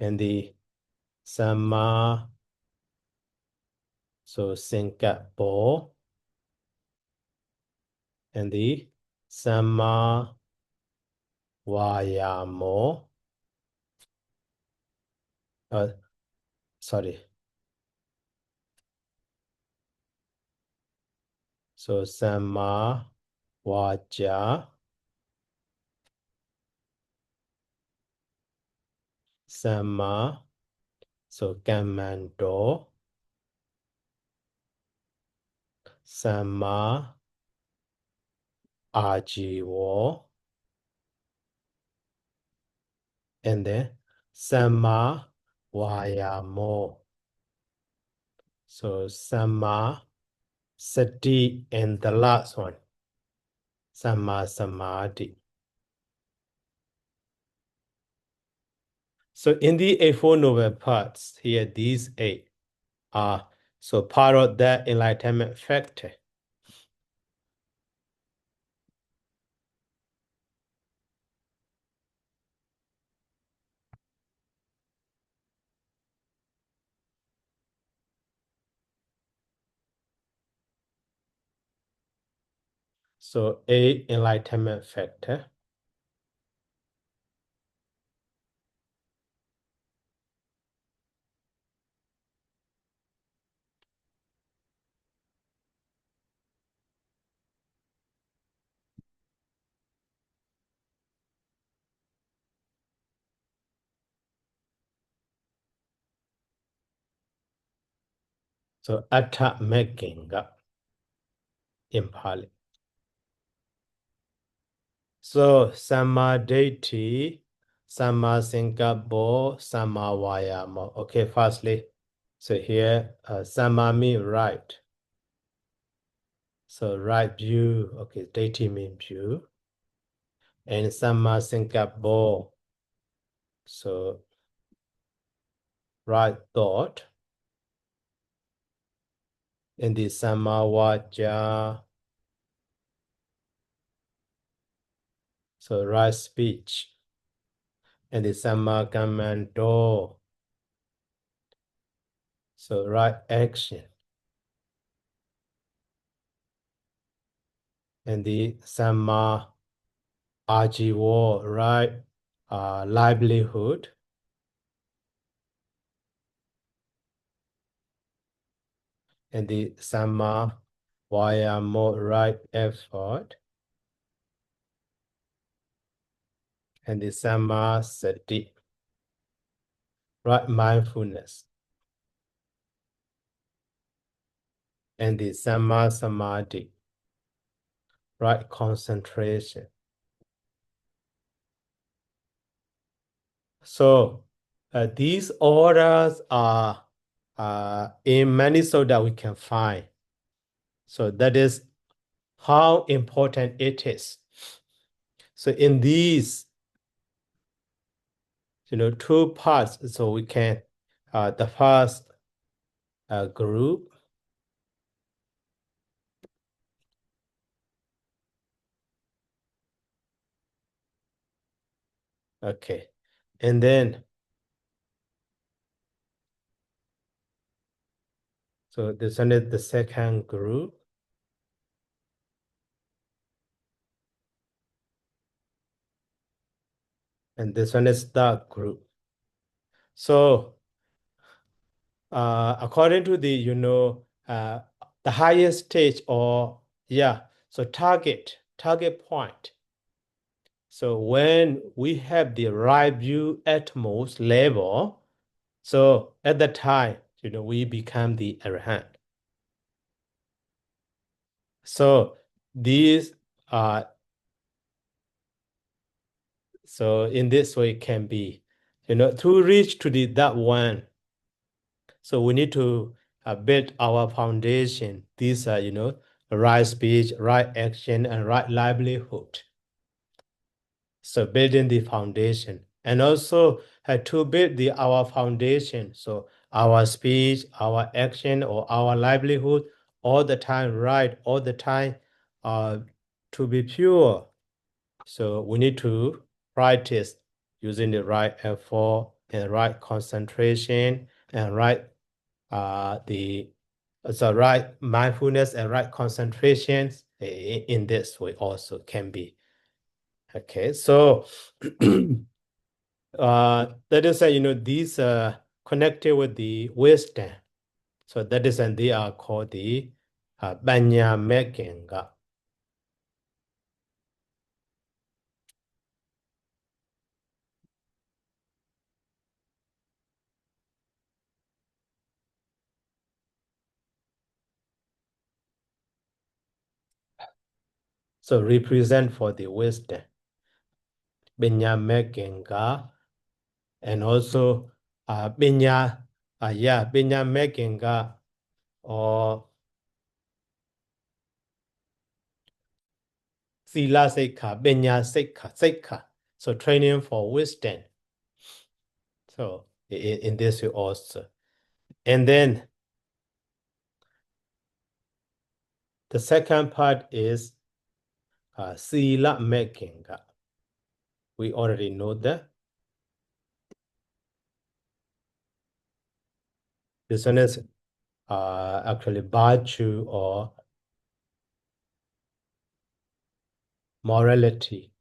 and the Samma Sankappa and the Samma Vayamo. Sorry. So Samma Vaja, Samma Kammanto, Samma Ajivo, and then Samma Vayamo. So Samma Sati, and the last one, Samma Samadhi. So in the Eightfold Noble parts, here these 8 are so part of that enlightenment factor. So 8 enlightenment factor. So Atta Megginga in Pali. So Samadhi, Samma Sankappa, Samma Vayama. Okay, firstly, so here Samma means right. So right view, okay, deity means view. And Samma Sankappa, so right thought. And the Samma Vaja, so right speech. And the Samma Kammanto, so right action. And the Samma Ajivo, right livelihood. And the Samma Vayamo, right effort. And the Samma Sati, right mindfulness. And the Samma Samadhi, right concentration. So these orders are in many sutta we can find. So that is how important it is. So in these, two parts, so we can, the first group, okay, and then, so this one is the second group. And this one is the group. So according to the, the highest stage or, so target point. So when we have the right view atmos level, so at that time, we become the arahant. So these are, so in this way can be, to reach to that one. So we need to build our foundation. These are, right speech, right action, and right livelihood. So building the foundation, and also to build our foundation. So our speech, our action, or our livelihood, all the time right, all the time, to be pure. So we need to practice using the right effort and right concentration and right right mindfulness and right concentration in this way also can be. Okay, so that is these connected with the wisdom. So that is, and they are called the Banya Mekenga. So represent for the wisdom. Banya Mekenga, and also Banya, Banya Mekenga, or Sila Sekha, Banya Sekha. So training for wisdom. So in this way also. And then the second part is Sila Mekenga. We already know that. This one is actually virtue or morality.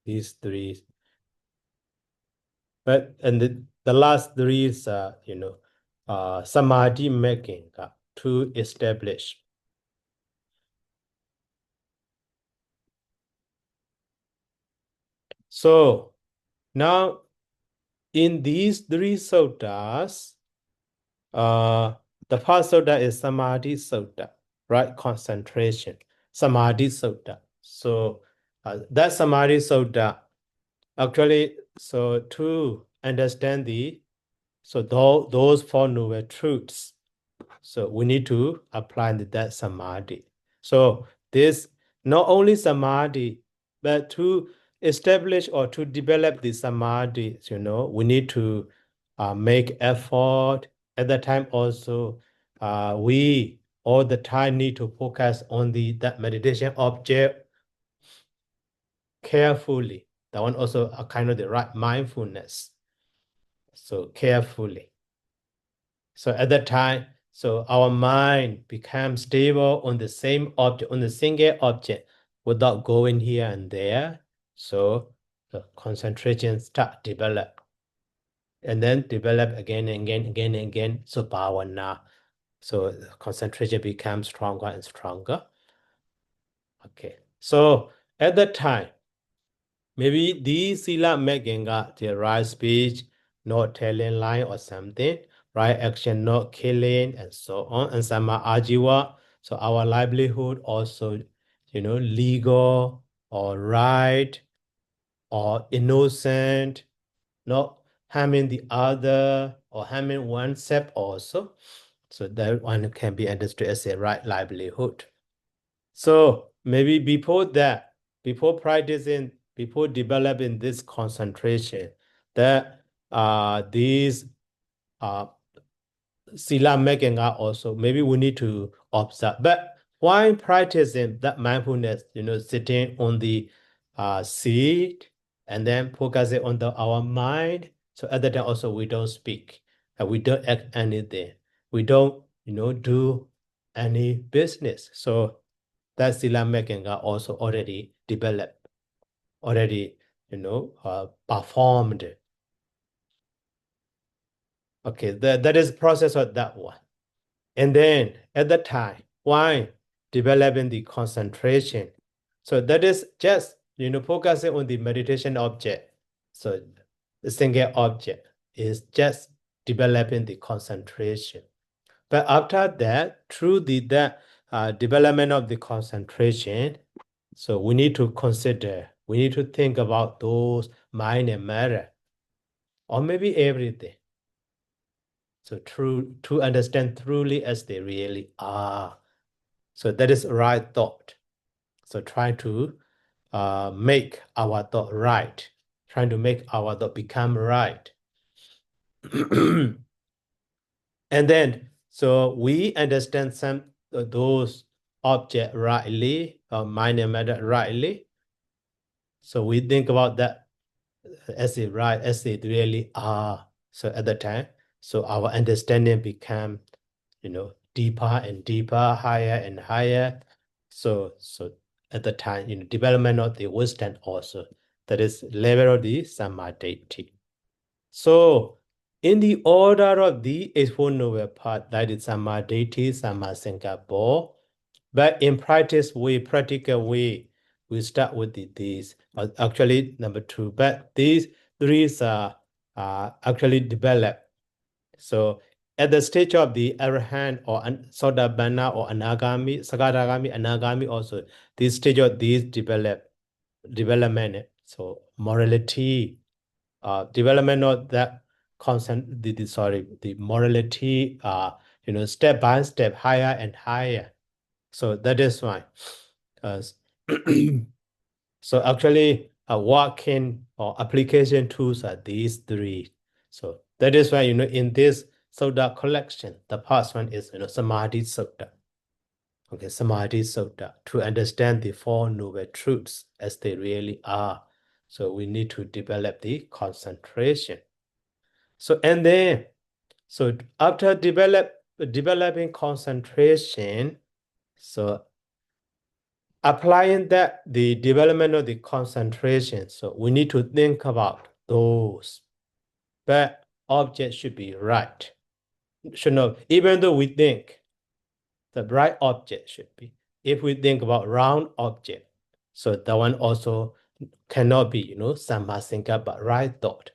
These three. But and the last three is samadhi making to establish. So now in these three suttas, the first sutta is samadhi sutta, right? Concentration, samadhi sutta. So that samadhi sutta actually, so to understand those Four Noble Truths, so we need to apply that samadhi. So this not only samadhi, but to establish or to develop the samadhi, we need to make effort. At that time also, we all the time need to focus on that meditation object carefully. That one also a kind of the right mindfulness. So carefully. So at that time, so our mind becomes stable on the same object, on the single object, without going here and there. So the concentration start develop, and then develop again and again, again and again. So bhavana. So the concentration becomes stronger and stronger. Okay. So at that time, maybe these sila making the right speech, not telling lie or something, right action, not killing, and so on, and sama ajiva. So our livelihood also, legal or right or innocent, not harming the other or harming oneself also. So that one can be understood as a right livelihood. So maybe before that, before practicing, before developing this concentration, that these sila making are also, maybe we need to observe. But while practicing that mindfulness, sitting on the seat and then focusing on our mind. So at that time also we don't speak, and we don't act anything. We don't, do any business. So that sila making are also already developed, already, performed. Okay, that is process of that one. And then at that time, why developing the concentration? So that is just, focusing on the meditation object. So the single object is just developing the concentration. But after that, through the development of the concentration, so we need to think about those mind and matter, or maybe everything. So to understand truly as they really are. So that is right thought. So try to make our thought right, trying to make our thought become right. And then, so we understand those objects rightly, or mind and matter rightly. So we think about that as it right, as it really are. So at the time, so our understanding become, deeper and deeper, higher and higher. So at the time, development of the wisdom also. That is level of the samadhi. So in the order of the Eightfold Noble Path, that is samadhi, sammasankappa. But in practical way, we start with these. Actually, number 2. But these three are actually developed. So at the stage of the arahant or sotapanna or anagami, sakadagami, anagami also, this stage of these development. So morality, development of that the morality, step by step, higher and higher. So that is why. So actually, working or application tools are these three. So that is why, in this Sutta collection, the first one is, Samadhi Sutta. Okay, Samadhi Sutta, to understand the Four Noble Truths as they really are. So we need to develop the concentration. So, and then, so after developing concentration, so applying that, the development of the concentration, so we need to think about those. But object should be right. Should not, even though we think the right object should be. If we think about round object, so that one also cannot be, sammasankappa, but right thought.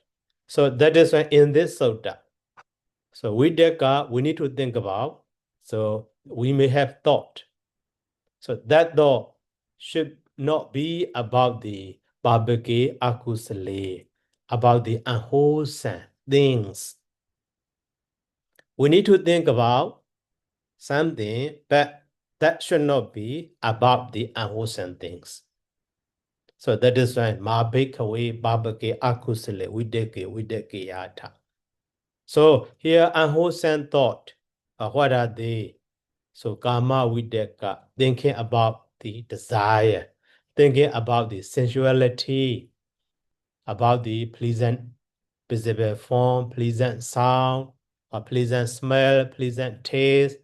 So that is why in this sutta, so we need to think about, so we may have thought. So that thought should not be about the babake akusale, about the unwholesome things. We need to think about something, but that should not be about the unwholesome things. So that is why mabhikave babake akusale videke yata. So here unwholesome thought, what are they? So kama videka, thinking about the desire, thinking about the sensuality, about the pleasant visible form, pleasant sound, a pleasant smell, pleasant taste,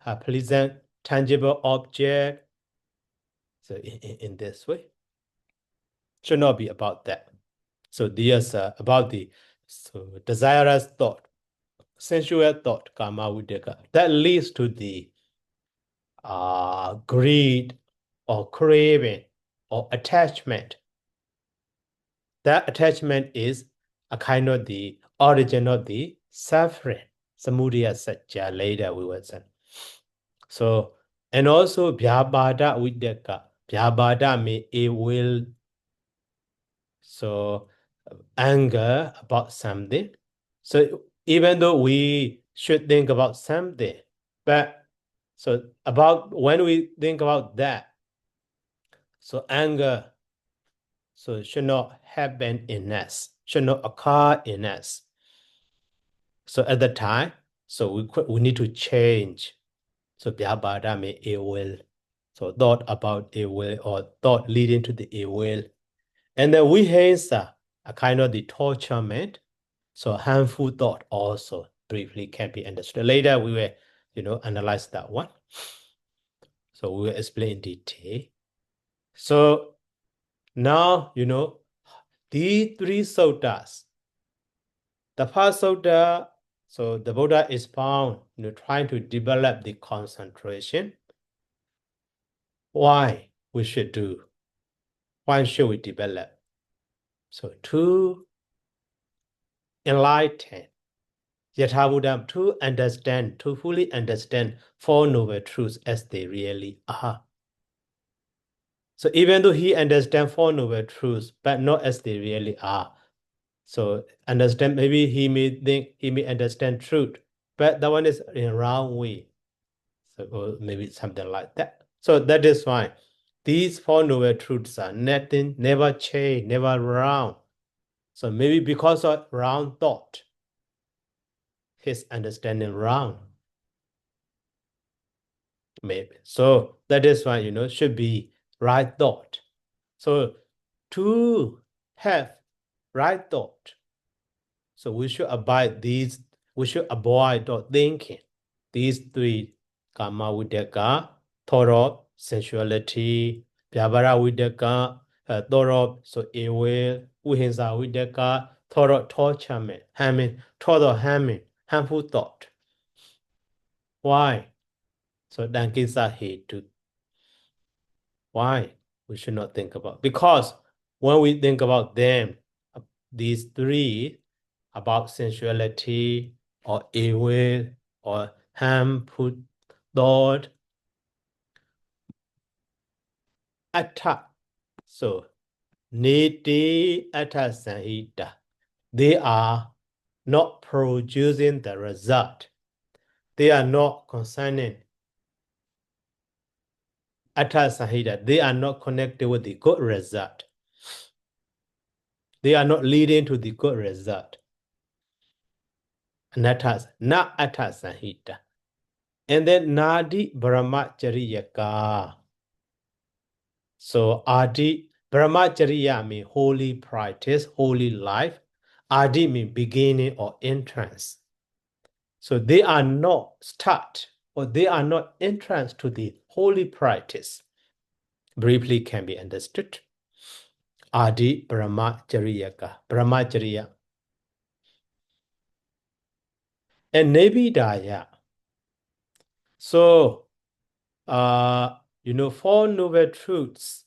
a pleasant tangible object. So in this way, should not be about that. So there's about the desirous thought, sensual thought, kama videka, that leads to the greed or craving or attachment. That attachment is a kind of the origin of the suffering. Samudaya Satya, later we will say. So, and also Vyabhada Videka. Vyabhada means it will, so anger about something. So even though we should think about something, but so about when we think about that, so anger, so should not happen in us, should not occur in us. So at the time, so we need to change. So Vyabhada means ill will. So thought about ill will or thought leading to the ill will. And then Vihensa, a kind of the torturement. So harmful thought also briefly can be understood. Later we will, analyze that one. So we will explain in detail. So now, these three suttas. The first sutta, so the Buddha is found, trying to develop the concentration. Why we should do? When should we develop? So to enlighten, Yathabudam, to understand, to fully understand Four Noble Truths as they really are. So even though he understands Four Noble Truths, but not as they really are. So understand, maybe he may think, he may understand truth, but that one is in a wrong way. So or maybe something like that. So that is fine. These Four Noble Truths are nothing, never change, never wrong. So maybe because of wrong thought, his understanding wrong. Maybe. So that is why, should be right thought. So to have right thought, so we should avoid thinking. These three: Kama Vidaka, thought of sensuality; Vyavara Vidaka, thought of evil; Vihinsa Vidaka, thought of torturement, harmful thought. Why? So Dankisa Hetu. Why we should not think about? Because when we think about them, these three, about sensuality or evil or harmful thought, atta. So niti atta sanhita. They are not producing the result. They are not concerning atta sanhita. They are not connected with the good result. They are not leading to the good result. Anatas, na atta sanhita. And then nadi brahmachariyaka. So adi, brahmacharya means holy practice, holy life. Adi means beginning or entrance. So they are not start or they are not entrance to the holy practice. Briefly can be understood. Adi brahmacharya, brahmacharya. And nebidaya. So, Four Noble Truths.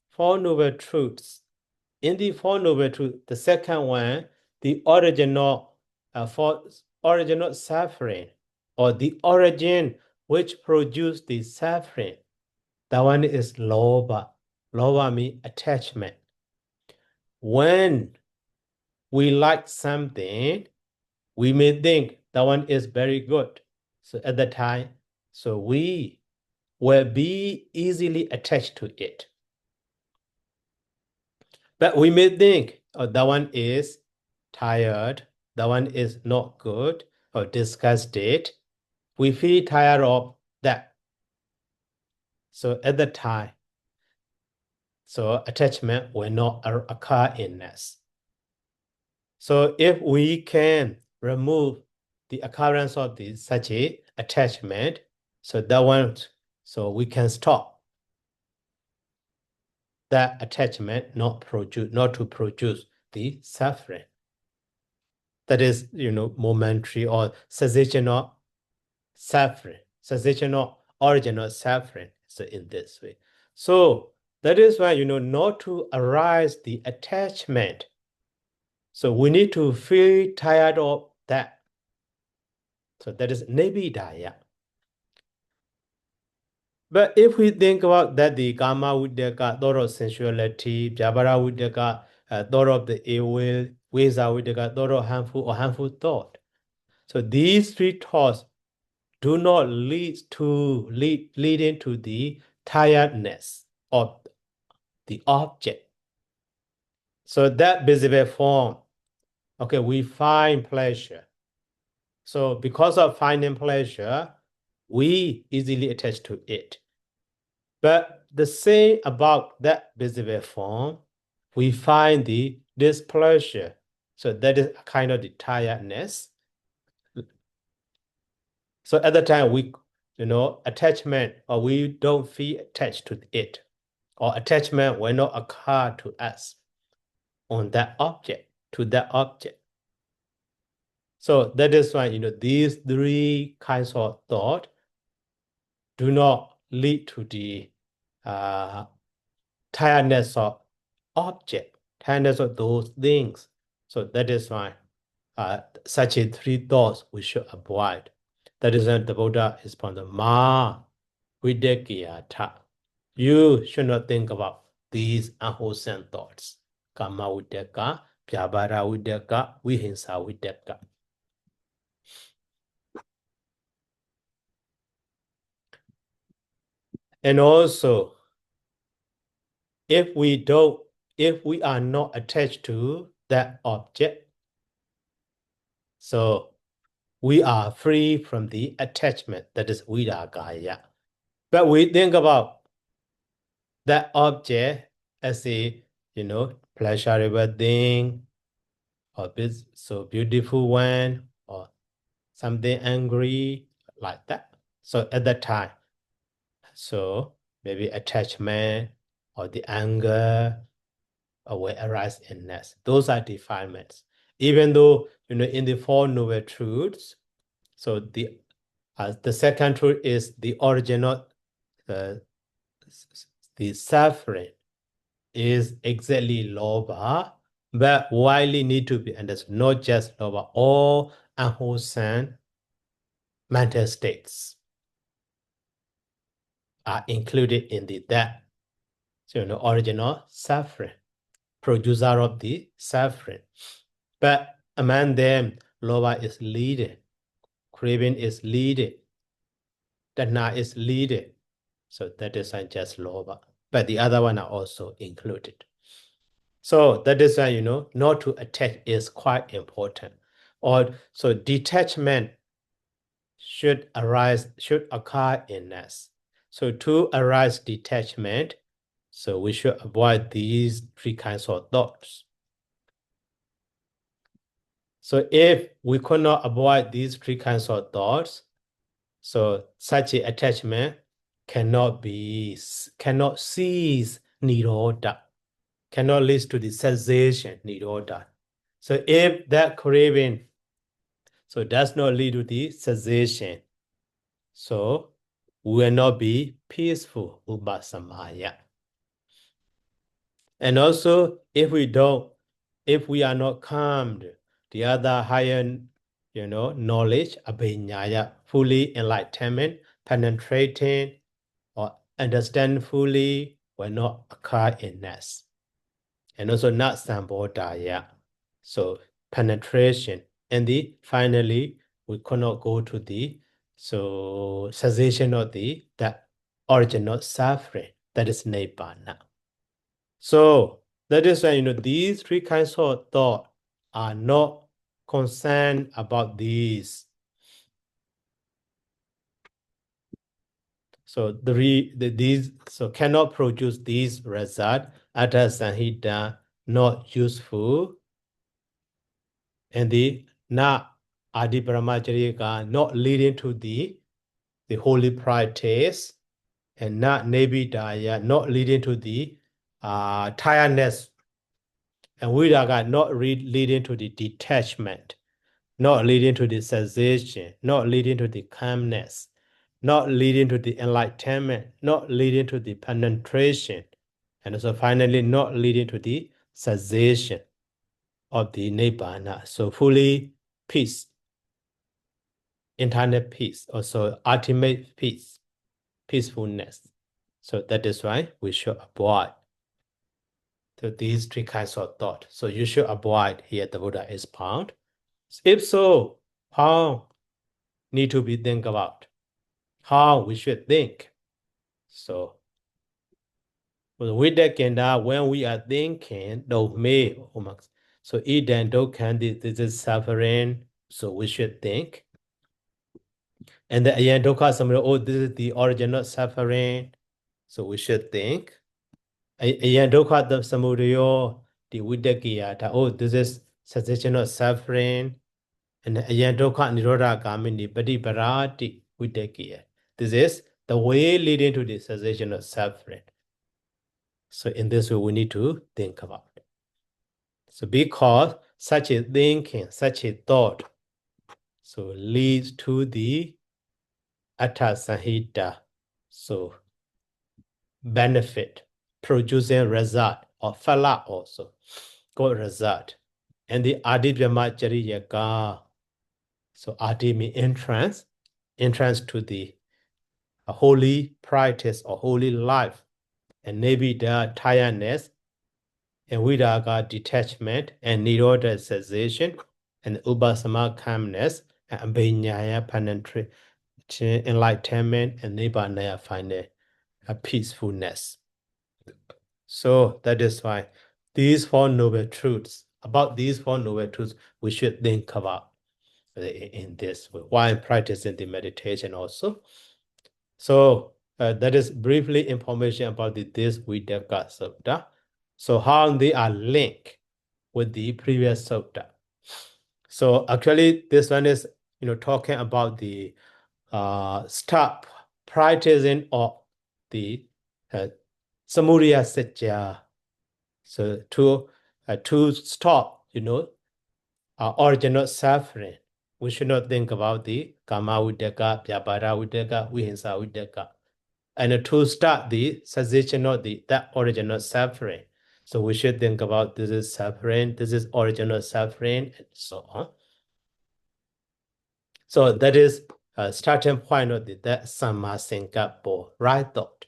Four Noble Truths. In the Four Noble Truths, the second one, the original suffering, or the origin which produced the suffering, that one is lobha. Lobha means attachment. When we like something, we may think that one is very good. So at the time, so we will be easily attached to it. But we may think, oh, that one is tired, that one is not good, or disgusted. We feel tired of that. So at the time, so attachment will not occur in us. So if we can remove the occurrence of such a attachment, so that one, so we can stop that attachment not to produce the suffering. That is, momentary or cessational suffering, cessational original suffering. So in this way. So that is why, not to arise the attachment. So we need to feel tired of that. So that is nebidaya. But if we think about that, the kama vidaka, thought of sensuality, vyavara vidaka, thought of the evil, visa vidaka, thought of harmful thought. So these three thoughts do not lead into the tiredness of the object. So that visible form, okay, we find pleasure. So because of finding pleasure, we easily attach to it. But the same about that visible form, we find the displeasure. So that is a kind of the tiredness. So at the time we, attachment, or we don't feel attached to it, or attachment will not occur to us on that object, to that object. So that is why, these three kinds of thought do not lead to the tiredness of object, tiredness of those things. So that is why such a three thoughts we should avoid. That is why the Buddha is from the Ma Videkiyata. You should not think about these unwholesome thoughts. Kama Videka, Pyabara Videka, Vihinsa Videka. And also, if we are not attached to that object, so we are free from the attachment, that is Vidagaya. But we think about that object as a, pleasurable thing, or so beautiful one, or something angry, like that. So at that time, so maybe attachment or the anger will arise in us. Those are defilements. Even though, in the Four Noble Truths, so the second truth is the original, the suffering is exactly lobha, but widely need to be understood, not just lobha, all unwholesome mental states are included in that. So, original suffering, producer of the suffering. But among them, lobha is leading, craving is leading, tanha is leading. So that is not just lobha, but the other one are also included. So that is why, not to attach is quite important. So detachment should occur in us. So to arise detachment, so we should avoid these three kinds of thoughts. So if we could not avoid these three kinds of thoughts, so such an attachment cannot cease nirodha, cannot lead to the cessation nirodha. So if that craving does not lead to the cessation, so will not be peaceful upasamaya. And also, if we are not calmed, the other higher, knowledge, abhinyaya, fully enlightenment, penetrating, or understand fully will not occur in us. And also not sambodhaya, so penetration. And finally, we cannot go to the cessation of that original suffering, that is nibbana. So that is why, these three kinds of thought are not concerned about these. So these cannot produce these results. Atta Sanhita not useful, and the na Adi Brahmacharya not leading to the holy practice, and not Nebidaya not leading to the tiredness, and Viraga not leading to the detachment, not leading to the cessation, not leading to the calmness, not leading to the enlightenment, not leading to the penetration, and also finally not leading to the cessation of the nibbana. So fully peace, internal peace, also ultimate peace, peacefulness. So that is why we should avoid these three kinds of thought. So you should avoid here the Buddha is found. If so, how need to be think about? How we should think? So with that kenda, when we are thinking, so idan dokhan, this is suffering, so we should think. And then again, this is the original suffering, so we should think. Again, dokha the samudaya, the vidakiyata, this is cessation of suffering. And again, dokha nirodha gamini, padiparati vidakiya. This is the way leading to the cessation of suffering. So in this way, we need to think about it. So because such a thinking, such a thought, so leads to the Atta Sanhita, so benefit, producing result or phala also, good result. And the adipyama chariyaka, so adi means entrance to the holy practice or holy life, and nibida tiredness, and vidaga detachment, and nirodha cessation, and upasama calmness, and abhinyaya penetration, enlightenment, and nibbana final a peacefulness. So that is why these four noble truths, about these four noble truths, we should think about in this way while practicing the meditation also. So that is briefly information about this Vidaka Sutta. So how they are linked with the previous Sutta. So actually this one is talking about the stop practicing of the Samudaya Satya. So to stop, original suffering, we should not think about the Kama Vidaka, Vyabhara Vidaka, Vihinsa Vidaka. And to start the cessation of that original suffering. So we should think about this is suffering, this is original suffering, and so on. So that is starting point of that Samma Sankappa, right thought.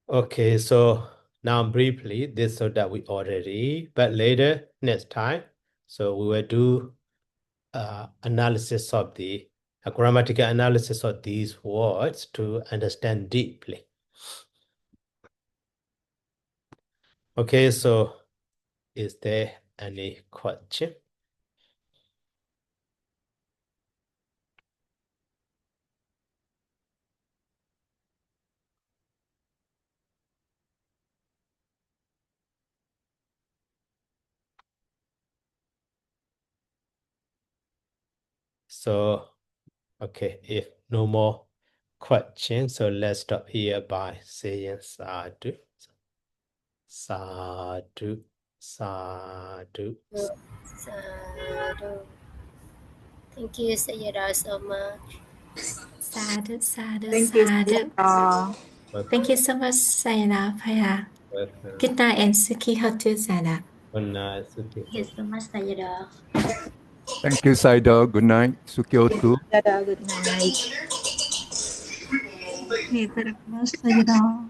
Okay, so now briefly, this so that we already, but later, next time, so we will do analysis of the grammatical analysis of these words to understand deeply. Okay, so is there any question? So, okay, if no more questions, so let's stop here by saying sadhu, sadhu, sadhu. Sadhu. Thank you, Sayadaw, so much. Sadhu, sadhu, Thank you, sadhu. Sayadaw. Thank you so much, Sayana Paya. Welcome. Good night and Suki Hotu Sana. Good night, Suki. Thank you so much, Sayadaw. Thank you, Saido. Good night. Sukyotu. Sayadaw, good night. Okay, very much, Sayadaw.